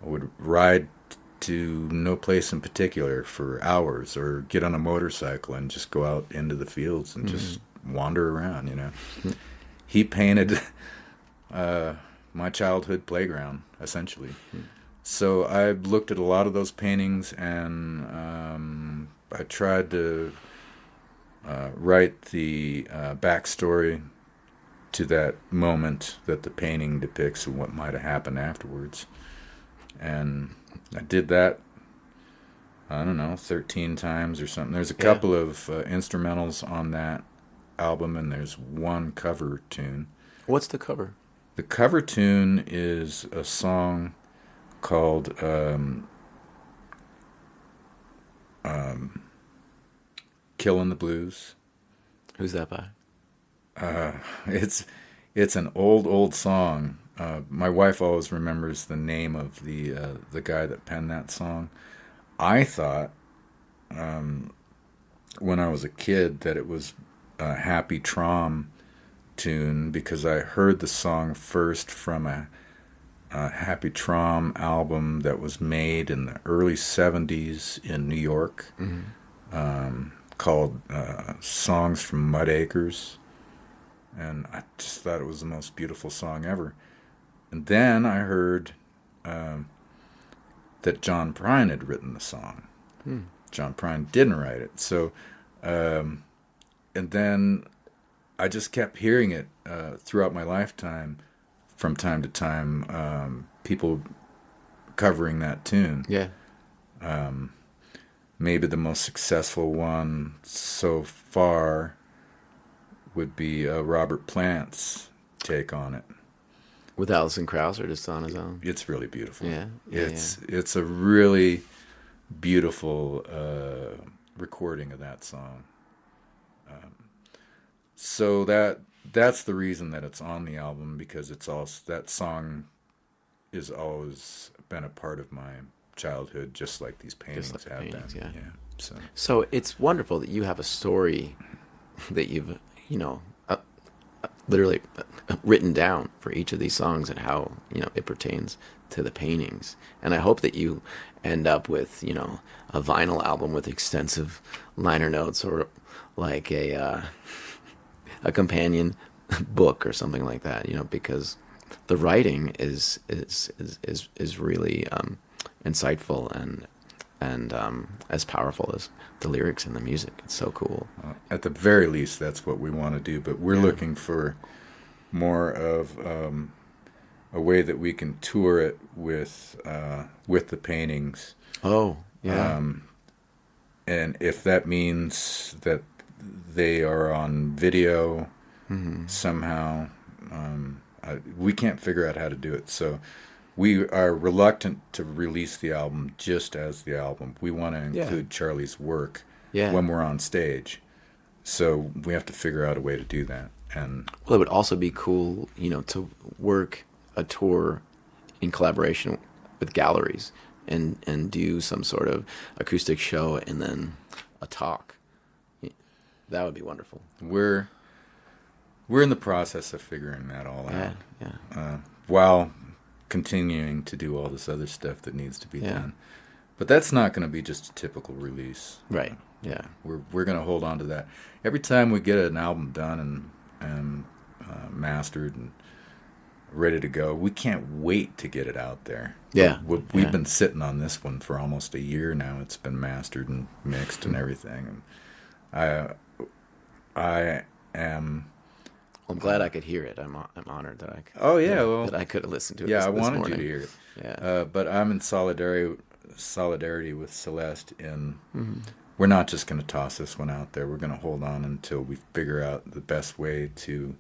would ride to no place in particular for hours, or get on a motorcycle and just go out into the fields and just wander around. He painted my childhood playground, essentially. So I looked at a lot of those paintings, and I tried to write the backstory to that moment that the painting depicts and what might have happened afterwards. And I did that, I don't know, 13 times or something. There's a couple of instrumentals on that album, and there's one cover tune. What's the cover? The cover tune is a song called Killin' the Blues. Who's that by? It's an old song. My wife always remembers the name of the guy that penned that song. I thought when I was a kid that it was a Happy Traum tune, because I heard the song first from a Happy Traum album that was made in the early 70s in New York, called Songs from Mud Acres. And I just thought it was the most beautiful song ever. And then I heard that John Prine had written the song. John Prine didn't write it. So, and then I just kept hearing it throughout my lifetime, from time to time, people covering that tune. Yeah. Maybe the most successful one so far would be Robert Plant's take on it. With Alison Krauss, or just on his own? It's really beautiful. Yeah. It's a really beautiful recording of that song. So that's the reason that it's on the album, because it's also, that song has always been a part of my childhood, just like these paintings have been. Yeah. So it's wonderful that you have a story that you've literally written down for each of these songs, and how it pertains to the paintings. And I hope that you end up with a vinyl album with extensive liner notes, or like a companion book or something like that. Because the writing is really insightful and as powerful as the lyrics and the music. It's so cool. At the very least, that's what we want to do. But we're looking for more of a way that we can tour it with the paintings. Oh, yeah. And if that means that they are on video somehow, we can't figure out how to do it. So we are reluctant to release the album just as the album. We want to include Charlie's work when we're on stage. So we have to figure out a way to do that. And well, it would also be cool, to work a tour in collaboration with galleries and do some sort of acoustic show and then a talk. That would be wonderful. We're in the process of figuring that all out. Yeah. While continuing to do all this other stuff that needs to be done. But that's not going to be just a typical release. Right. Yeah. We're going to hold on to that. Every time we get an album done and mastered, and ready to go. We can't wait to get it out there. Yeah. We've been sitting on this one for almost a year now. It's been mastered and mixed and everything. And I am. I'm glad I could hear it. I'm honored that well, that I could have listened to it. Yeah, I this wanted morning. you to hear it. Yeah. But I'm in solidarity with Celeste in. We're not just going to toss this one out there. We're going to hold on until we figure out the best way to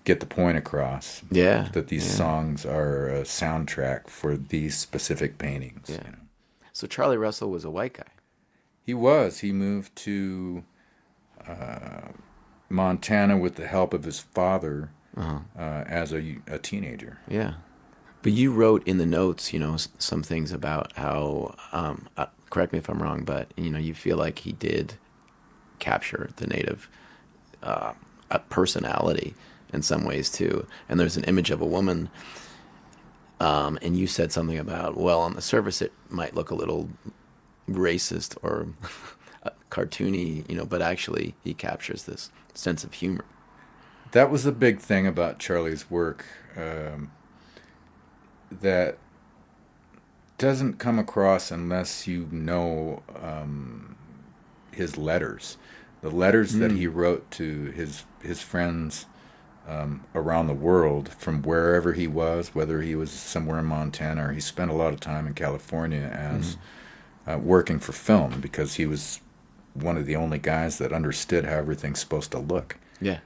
get the point across. Yeah. That these songs are a soundtrack for these specific paintings. Yeah. You know? So Charlie Russell was a white guy. He was. He moved to Montana with the help of his father as a teenager. Yeah. But you wrote in the notes, some things about how, correct me if I'm wrong, but, you feel like he did capture the native personality in some ways, too. And there's an image of a woman, and you said something about, well, on the surface it might look a little racist or cartoony, but actually he captures this sense of humor. That was the big thing about Charlie's work. That doesn't come across unless you know his letters. The letters that he wrote to his friends around the world from wherever he was, whether he was somewhere in Montana or he spent a lot of time in California as working for film, because he was one of the only guys that understood how everything's supposed to look. Yeah.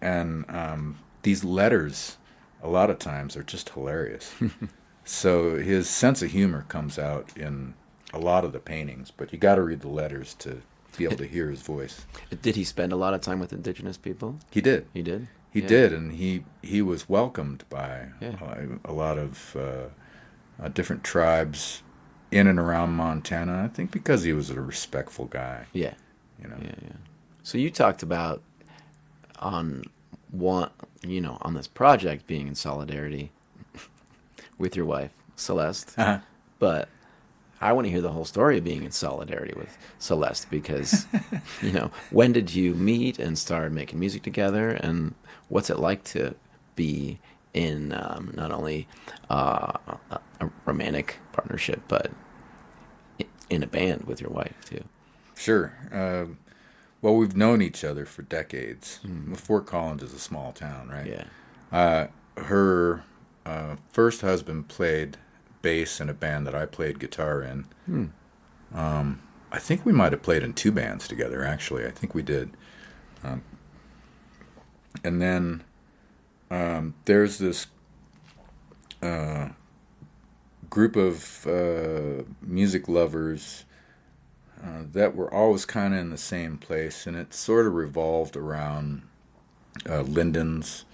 And these letters, a lot of times, are just hilarious. So his sense of humor comes out in a lot of the paintings, but you got to read the letters to be able to hear his voice. Did he spend a lot of time with indigenous people? He did. He did? He did, and he was welcomed by a lot of different tribes in and around Montana. I think because he was a respectful guy. Yeah. Yeah. So you talked about on this project being in solidarity with your wife, Celeste. But I want to hear the whole story of being in solidarity with Celeste, because, when did you meet and start making music together, and what's it like to be in not only a romantic partnership, but in a band with your wife, too? Sure. Well, we've known each other for decades. Fort Collins is a small town, right? Yeah. Her first husband played bass in a band that I played guitar in. I think we might have played in 2 bands together, actually. I think we did. And then there's this group of music lovers that were always kind of in the same place, and it sort of revolved around Linden's,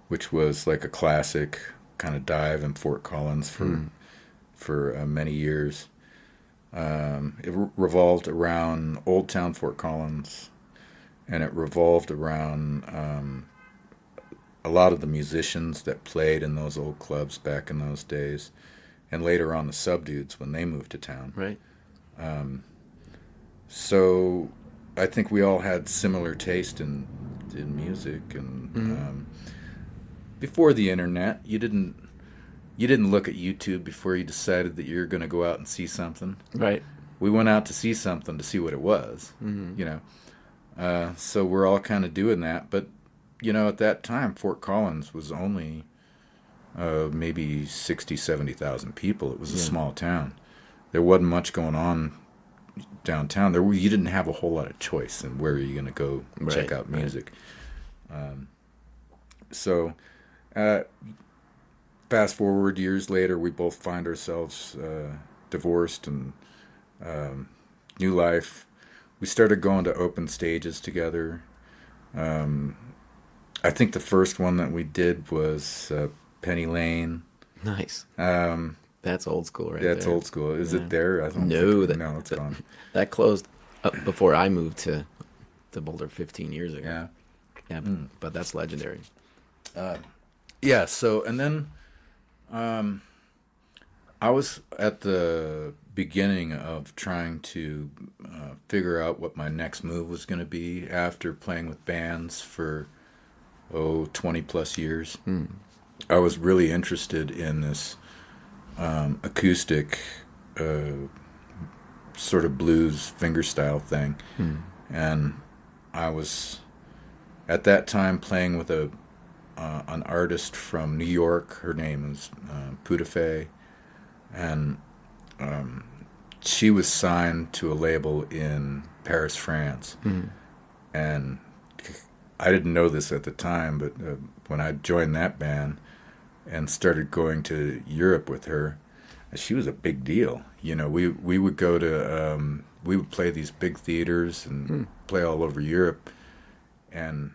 which was like a classic kind of dive in Fort Collins for many years. It revolved around Old Town Fort Collins, and it revolved around a lot of the musicians that played in those old clubs back in those days, and later on the Subdudes when they moved to town. Right. So I think we all had similar taste in music, and before the internet, you didn't look at YouTube before you decided that you're going to go out and see something. Right. We went out to see something to see what it was, so we're all kind of doing that. But at that time, Fort Collins was only maybe 60, 70,000 people. It was a small town. There wasn't much going on downtown. You didn't have a whole lot of choice in where you're going to go check out music. So fast forward years later, we both find ourselves divorced and new life. We started going to open stages together. I think the first one that we did was Penny Lane. Nice. That's old school, right? That's there. old school. Is it there? I don't No, no, it's gone. That closed before I moved to Boulder 15 years ago. Yeah, but that's legendary. Yeah. So, and then, I was at the beginning of trying to figure out what my next move was going to be after playing with bands for 20 plus years. I was really interested in this acoustic sort of blues fingerstyle thing. And I was at that time playing with an artist from New York. Her name is Pudafe, and she was signed to a label in Paris, France. And I didn't know this at the time, but when I joined that band and started going to Europe with her, she was a big deal. You know, we would go to we would play these big theaters and play all over Europe, and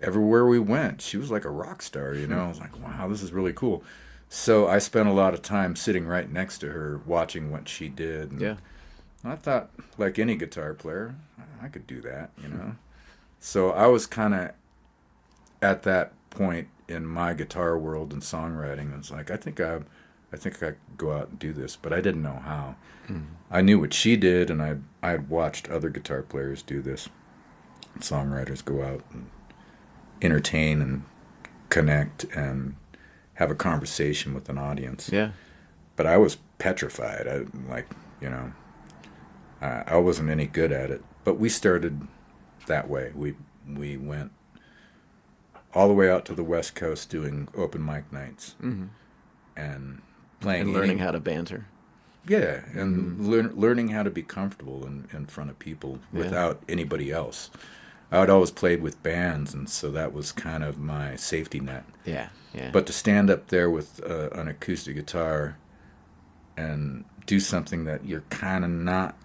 everywhere we went, she was like a rock star. You know, I was like, wow, this is really cool. So I spent a lot of time sitting right next to her, watching what she did. And I thought, like any guitar player, I could do that. You know, so I was kind of at that point in my guitar world and songwriting. I was like, I think I could go out and do this, but I didn't know how. I knew what she did, and I had watched other guitar players do this. Songwriters go out and entertain and connect and have a conversation with an audience. Yeah. But I was petrified. I wasn't any good at it. But we started that way. We went all the way out to the West Coast doing open mic nights and playing And learning how to banter. Yeah, and learning how to be comfortable in front of people without anybody else. I had always played with bands, and so that was kind of my safety net. Yeah. But to stand up there with an acoustic guitar and do something that you're kind of not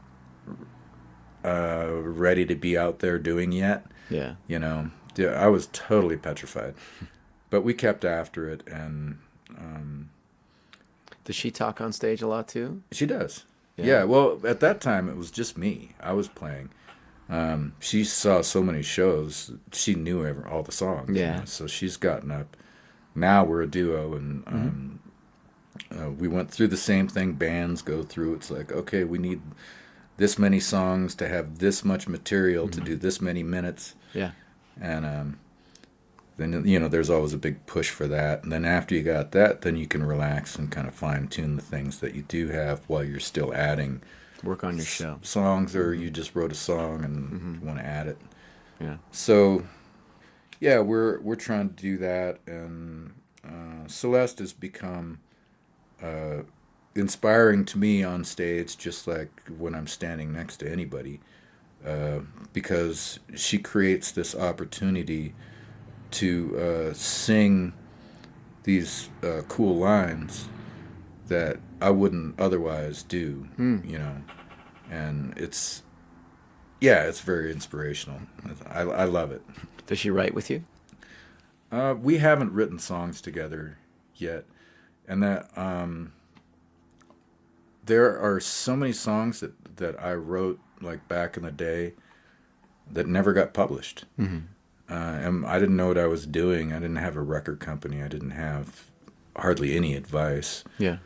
ready to be out there doing yet, you know, I was totally petrified. But we kept after it, and does she talk on stage a lot too? She does. Yeah. Well, at that time, it was just me. I was playing. She saw so many shows. She knew all the songs. Yeah. You know, so she's gotten up. Now we're a duo, and we went through the same thing bands go through. It's like, okay, we need this many songs to have this much material to do this many minutes. Yeah. And then, you know, there's always a big push for that. And then after you got that, then you can relax and kind of fine-tune the things that you do have while you're still adding. Work on your show. Songs, or you just wrote a song and want to add it. Yeah. So, yeah, we're trying to do that. And Celeste has become inspiring to me on stage, just like when I'm standing next to anybody, because she creates this opportunity to sing these cool lines that I wouldn't otherwise do, you know, and it's very inspirational. I love it. Does she write with you? We haven't written songs together yet, and that there are so many songs that I wrote like back in the day that never got published. And I didn't know what I was doing. I didn't have a record company. I didn't have hardly any advice. Yeah.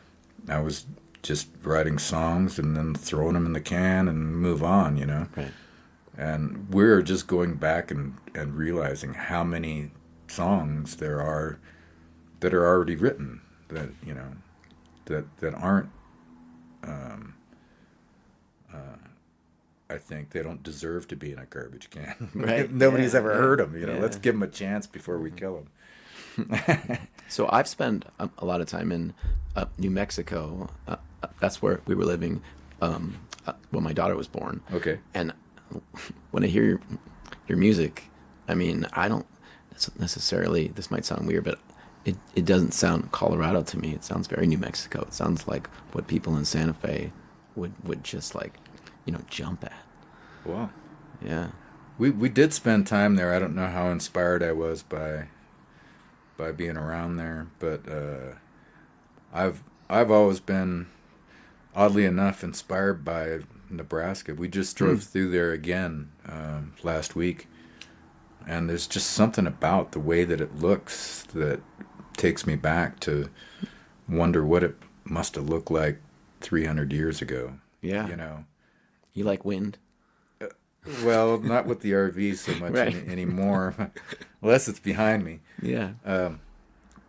I was just writing songs and then throwing them in the can and move on, you know. Right. And we're just going back and realizing how many songs there are that are already written that, you know, that aren't, I think they don't deserve to be in a garbage can. Right. Nobody's ever heard them, you know. Yeah. Let's give them a chance before we kill them. So I've spent a lot of time in New Mexico. That's where we were living when my daughter was born. Okay. And when I hear your music, I mean, I don't necessarily, this might sound weird, but it doesn't sound Colorado to me. It sounds very New Mexico. It sounds like what people in Santa Fe would just like, you know, jump at. Wow. Yeah. We did spend time there. I don't know how inspired I was by being around there, but I've always been, oddly enough, inspired by Nebraska. We just drove through there again last week, and there's just something about the way that it looks that takes me back to wonder what it must have looked like 300 years ago. Yeah. You know. You like wind? Well, not with the RV so much Right. anymore, unless it's behind me. Yeah.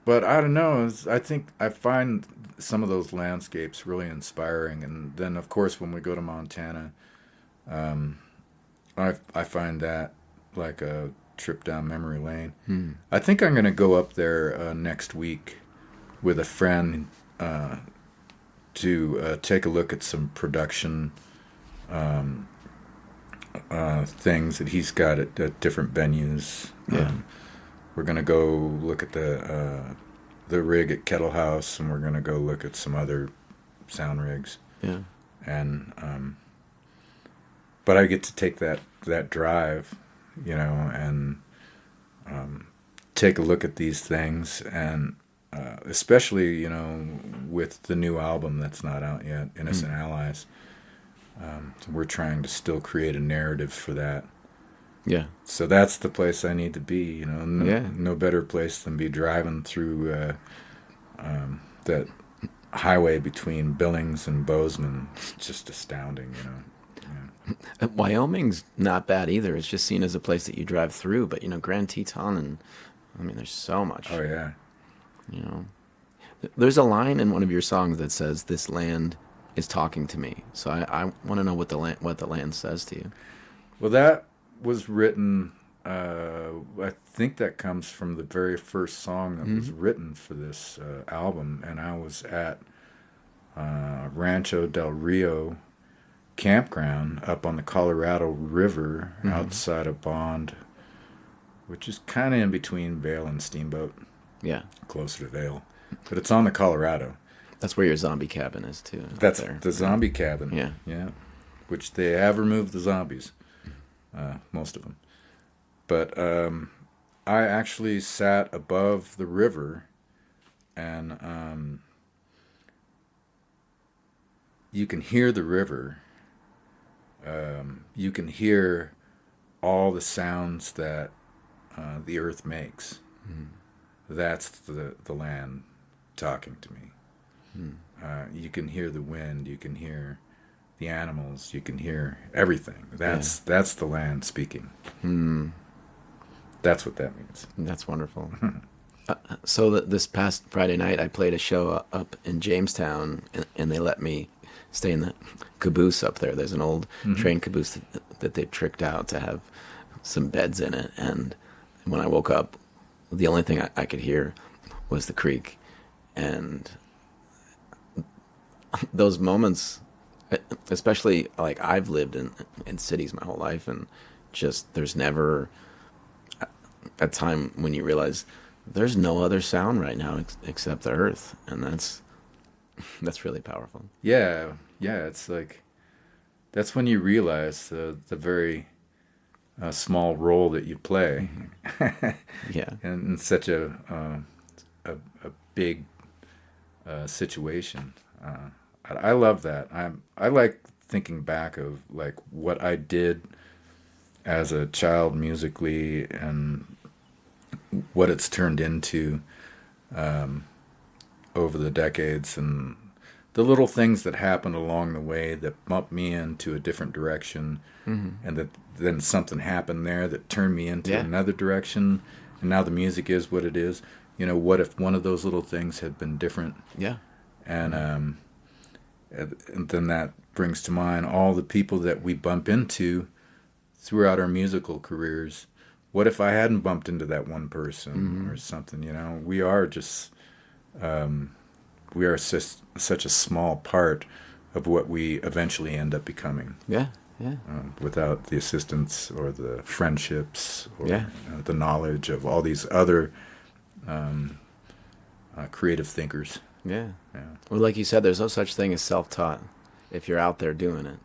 But I don't know. I think I find some of those landscapes really inspiring. And then, of course, when we go to Montana, I find that like a trip down memory lane. I think I'm going to go up there next week with a friend to take a look at some production things that he's got at different venues. Yeah. We're going to go look at the rig at Kettle House, and we're going to go look at some other sound rigs. Yeah. And but I get to take that drive, and take a look at these things, and especially with the new album that's not out yet, Innocent Allies. We're trying to still create a narrative for that. Yeah. So that's the place I need to be. Yeah. No better place than be driving through that highway between Billings and Bozeman. It's just astounding, Yeah. Wyoming's not bad either. It's just seen as a place that you drive through. But, Grand Teton, and I mean, there's so much. Oh, yeah. There's a line in one of your songs that says, "This land is talking to me." So I want to know what the land says to you. Well, that was written, I think that comes from the very first song that was written for this album. And I was at Rancho del Rio campground up on the Colorado River outside of Bond, which is kind of in between Vail and Steamboat, Yeah. closer to Vail. But it's on the Colorado. That's where your zombie cabin is, too. That's there. the zombie cabin. Yeah. Yeah. Which they have removed the zombies, most of them. But I actually sat above the river, and you can hear the river. You can hear all the sounds that the earth makes. That's the land talking to me. You can hear the wind. You can hear the animals. You can hear everything. That's the land speaking. That's what that means. That's wonderful. So this past Friday night, I played a show up in Jamestown, and they let me stay in the caboose up there. There's an old train caboose that they've tricked out to have some beds in it. And when I woke up, the only thing I could hear was the creek. And those moments, especially like I've lived in cities my whole life, and just there's never a time when you realize there's no other sound right now except the earth, and that's really powerful. Yeah, it's like that's when you realize the very small role that you play. Yeah. in such a big situation. I love that. I like thinking back of like what I did as a child musically and what it's turned into over the decades, and the little things that happened along the way that bumped me into a different direction, and that then something happened there that turned me into another direction, and now the music is what it is. What if one of those little things had been different? Yeah. And then that brings to mind all the people that we bump into throughout our musical careers. What if I hadn't bumped into that one person or something? We are just such a small part of what we eventually end up becoming. Yeah. Without the assistance or the friendships or the knowledge of all these other creative thinkers. Yeah. Well, like you said, there's no such thing as self-taught if you're out there doing it,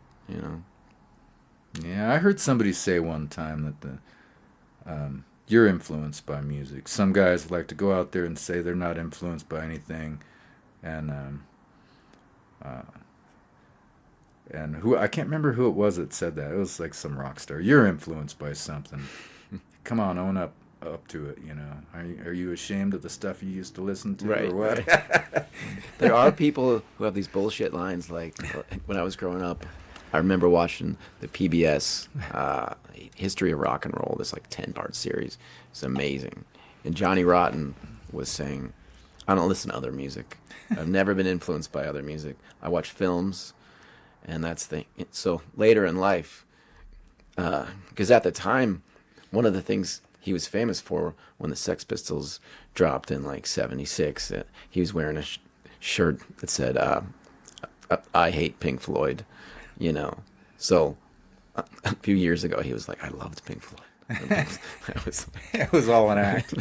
Yeah, I heard somebody say one time that you're influenced by music. Some guys like to go out there and say they're not influenced by anything, and who I can't remember who it was that said that. It was like some rock star. You're influenced by something. Come on, own up to it. Are you ashamed of the stuff you used to listen to, Right, or what? right. There are people who have these bullshit lines like when I was growing up, I remember watching the PBS History of Rock and Roll, this like 10-part series. It's amazing. And Johnny Rotten was saying, I don't listen to other music. I've never been influenced by other music. I watch films, and that's the... So later in life, because at the time, one of the things he was famous for when the Sex Pistols dropped in like 76, he was wearing a shirt that said, I hate Pink Floyd, you know. So a few years ago, he was like, I loved Pink Floyd. It was all an act.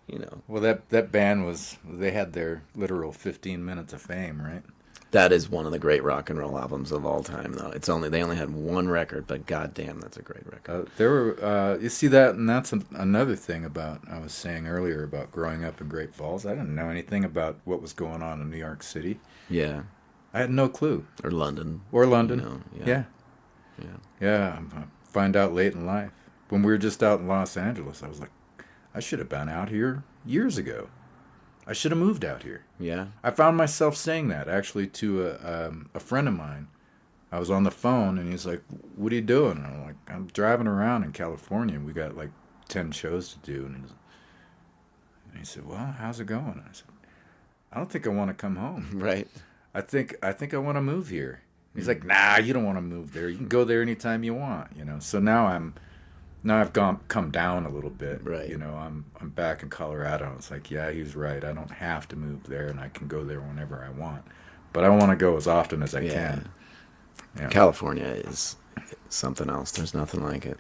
You know. Well, that band they had their literal 15 minutes of fame, right? That is one of the great rock and roll albums of all time, though. They only had one record, but goddamn, that's a great record. There were you see that, and that's another thing about I was saying earlier about growing up in Great Falls. I didn't know anything about what was going on in New York City. Yeah. I had no clue. Or London. Or London. You know, Yeah. I find out late in life. When we were just out in Los Angeles, I was like, I should have been out here years ago. I should have moved out here. Yeah. I found myself saying that actually to a friend of mine. I was on the phone and he's like, "What are you doing?" And I'm like, "I'm driving around in California. We got like 10 shows to do." And he said, "Well, how's it going?" I said, "I don't think I want to come home. Right. I think I want to move here." He's like, "Nah, you don't want to move there. You can go there anytime you want, you know." So now I've come down a little bit. Right. You know, I'm back in Colorado. It's like, yeah, he was right. I don't have to move there, and I can go there whenever I want. But I want to go as often as I can. Yeah. California is something else. There's nothing like it.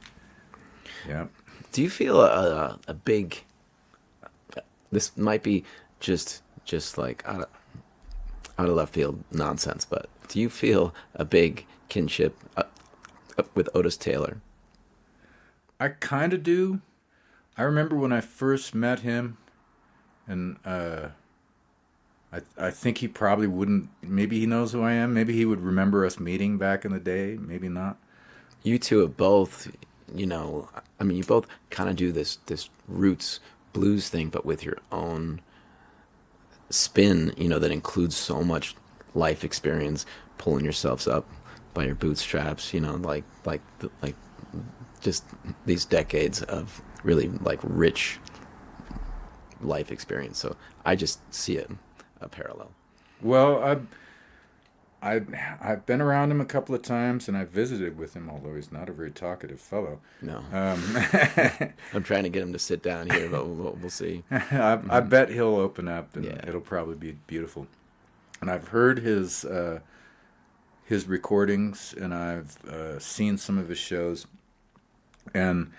Yeah. Do you feel a big... This might be just like out of left field nonsense, but do you feel a big kinship with Otis Taylor? I kind of do. I remember when I first met him, and I think he probably wouldn't. Maybe he knows who I am. Maybe he would remember us meeting back in the day. Maybe not. You two have both, you know, I mean, you both kind of do this roots blues thing, but with your own spin, you know, that includes so much life experience, pulling yourselves up by your bootstraps, you know, like just these decades of really like rich life experience. So I just see it a parallel. Well, I've been around him a couple of times, and I've visited with him, although he's not a very talkative fellow. No. I'm trying to get him to sit down here, but we'll see. I bet he'll open up, and Yeah. it'll probably be beautiful. And I've heard his recordings, and I've seen some of his shows. And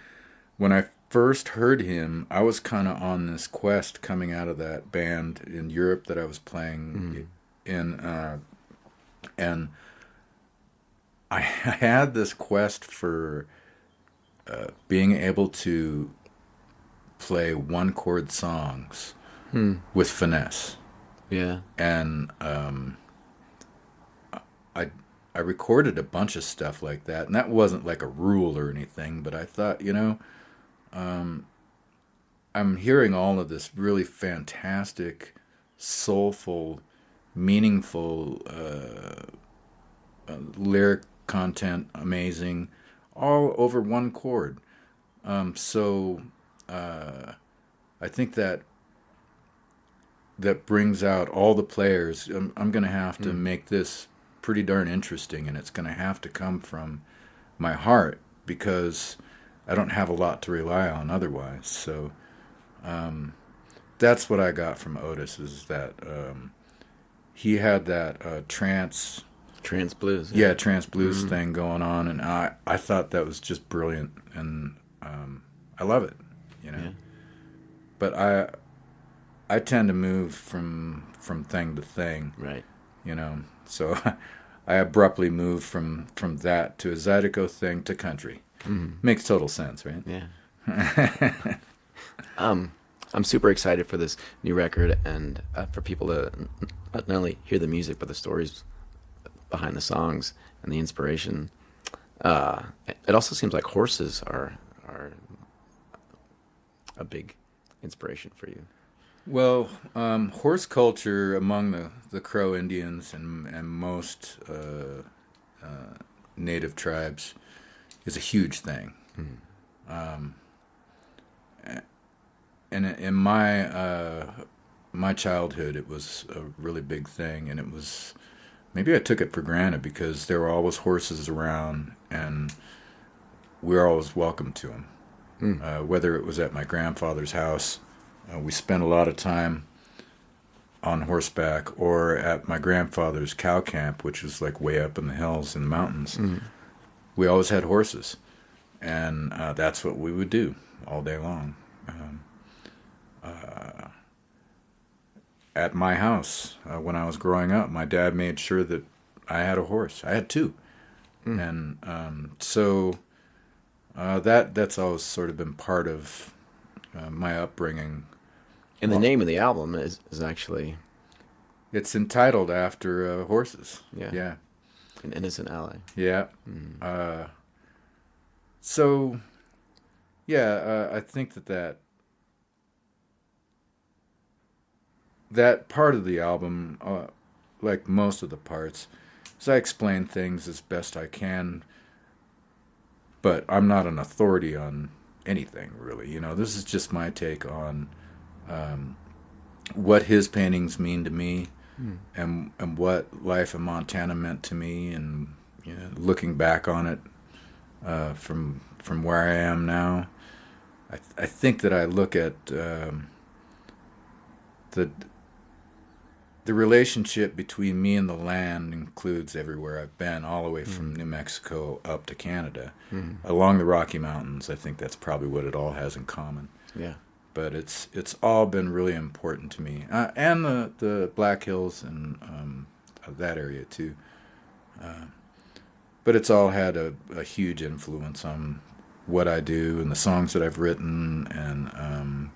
when I first heard him, I was kind of on this quest coming out of that band in Europe that I was playing in, and I had this quest for being able to play one-chord songs with finesse. Yeah. And I recorded a bunch of stuff like that, and that wasn't like a rule or anything, but I thought, you know, I'm hearing all of this really fantastic, soulful, meaningful lyric content, amazing, all over one chord. So I think that brings out all the players. I'm going to have to make this pretty darn interesting, and it's going to have to come from my heart, because I don't have a lot to rely on otherwise. So that's what I got from Otis, is that he had that trance blues. Yeah, trance blues thing going on, and I thought that was just brilliant, and I love it, you know. Yeah. But I tend to move from thing to thing, Right. you know. So I abruptly moved from that to a Zydeco thing to country. Makes total sense, right? Yeah. I'm super excited for this new record, and for people to not only hear the music, but the stories behind the songs and the inspiration. It also seems like horses are a big inspiration for you. Well, horse culture among the Crow Indians and most native tribes is a huge thing. And in my childhood, it was a really big thing, and it was, maybe I took it for granted because there were always horses around, and we were always welcome to them. Whether it was at my grandfather's house, we spent a lot of time on horseback, or at my grandfather's cow camp, which was like way up in the hills in the mountains. We always had horses, and that's what we would do all day long. At my house, when I was growing up, my dad made sure that I had a horse. I had two. And so that's always sort of been part of my upbringing. And the name of the album is actually... It's entitled after horses. Yeah. An Innocent Ally. Yeah. So, yeah, I think that part of the album, like most of the parts, is I explain things as best I can, but I'm not an authority on anything, really. This is just my take on what his paintings mean to me, and what life in Montana meant to me, and looking back on it from where I am now. I think that I look at the relationship between me and the land includes everywhere I've been, all the way from New Mexico up to Canada. Along the Rocky Mountains, I think that's probably what it all has in common. Yeah. But it's all been really important to me. And the Black Hills and that area too. But it's all had a huge influence on what I do and the songs that I've written, and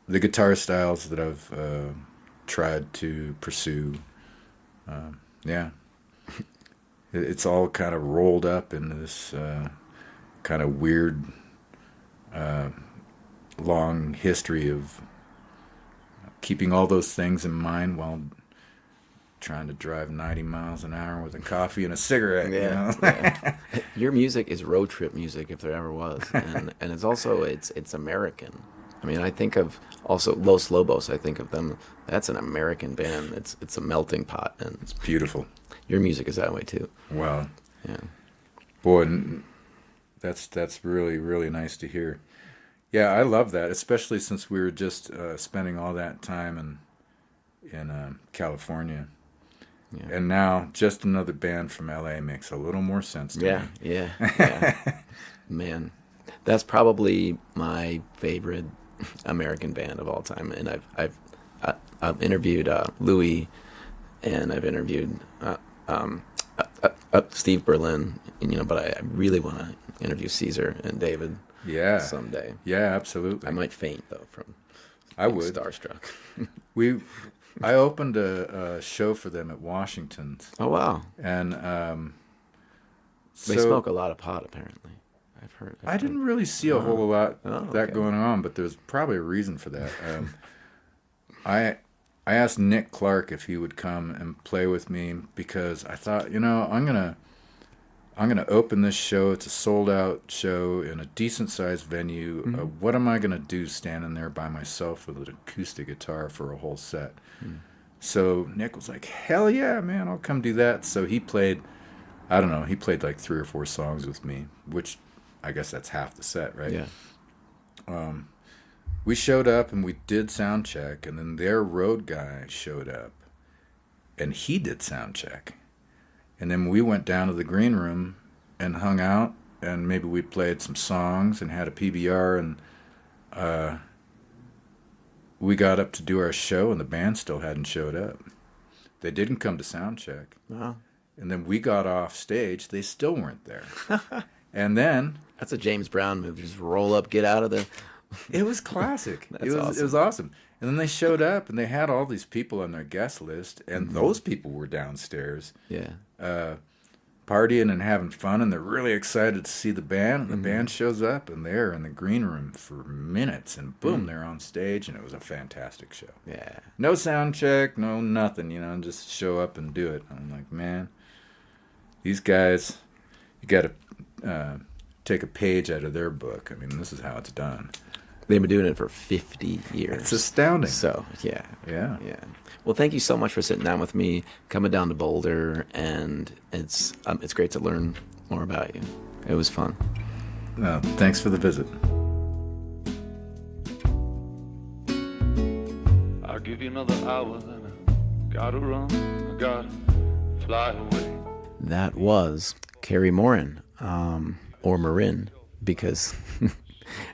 the guitar styles that I've tried to pursue. Yeah. It's all kind of rolled up into this kind of weird, long history of keeping all those things in mind while trying to drive 90 miles an hour with a coffee and a cigarette. Yeah. Your music is road trip music, if there ever was, and it's also it's American. I mean, I think of also Los Lobos. I think of them. That's an American band. It's a melting pot, and it's beautiful. Your music is that way too. Wow. Yeah. Boy, that's really, really nice to hear. Yeah, I love that, especially since we were just spending all that time in California. Yeah. And now just another band from LA makes a little more sense to me. Yeah. Man, that's probably my favorite American band of all time. And I've interviewed Louis, and I've interviewed Steve Berlin, but I really want to interview Caesar and David. Yeah. Someday. Yeah, absolutely. I might faint though from I would starstruck. I opened a show for them at Washington's. Oh wow! And they smoke a lot of pot, apparently. I've heard. I didn't really see a whole lot going on, but there's probably a reason for that. I asked Nick Clark if he would come and play with me because I thought, I'm gonna open this show. It's a sold out show in a decent sized venue. What am I gonna do standing there by myself with an acoustic guitar for a whole set? So Nick was like, hell yeah, man, I'll come do that. So he played, I don't know, he played like 3 or 4 songs with me, which I guess that's half the set, right? Yeah. We showed up and we did sound check, and then their road guy showed up and he did sound check. And then we went down to the green room and hung out, and maybe we played some songs and had a PBR, and we got up to do our show, and the band still hadn't showed up. They didn't come to sound check. Wow. And then we got off stage. They still weren't there. And then... That's a James Brown move. Just roll up, get out of the... It was classic. Awesome. It was awesome. And then they showed up, and they had all these people on their guest list, and those people were downstairs. Yeah. partying and having fun, and they're really excited to see the band. And the band shows up, and they're in the green room for minutes, and boom, they're on stage, and it was a fantastic show. Yeah. No sound check, no nothing, just show up and do it. I'm like, man, these guys, you got to take a page out of their book. I mean, this is how it's done. They've been doing it for 50 years. It's astounding. So, yeah. Yeah. Well, thank you so much for sitting down with me, coming down to Boulder, and it's great to learn more about you. It was fun. Thanks for the visit. I'll give you another hour, then I gotta run, I gotta fly away. That was Cary Morin, or Morin, because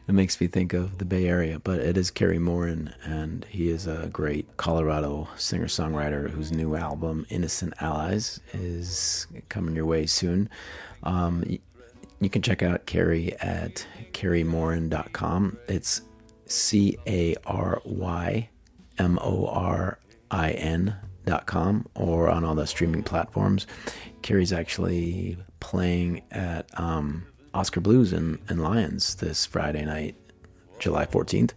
it makes me think of the Bay Area, but it is Cary Morin, and he is a great Colorado singer-songwriter whose new album, Innocent Allies, is coming your way soon. You can check out Cary at carymorin.com. It's CaryMorin.com, or on all the streaming platforms. Cary's actually playing at Oscar Blues in Lyons this Friday night, July 14th,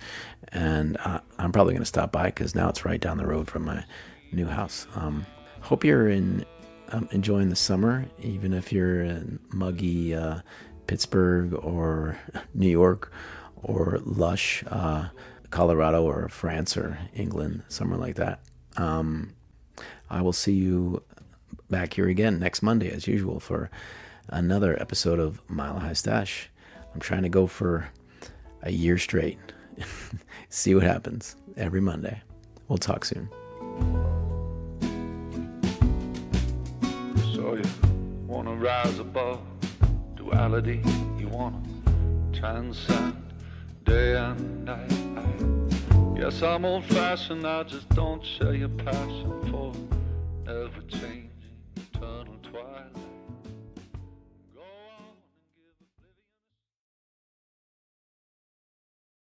and I'm probably going to stop by because now it's right down the road from my new house. Hope you're enjoying the summer, even if you're in muggy Pittsburgh or New York or lush Colorado or France or England, somewhere like that. I will see you back here again next Monday, as usual, for another episode of Mile High Stash. I'm trying to go for a year straight. See what happens every Monday. We'll talk soon. So you wanna rise above duality, you wanna transcend day and night. Yes, I'm old-fashioned, I just don't share your passion for ever-changing eternal twilight.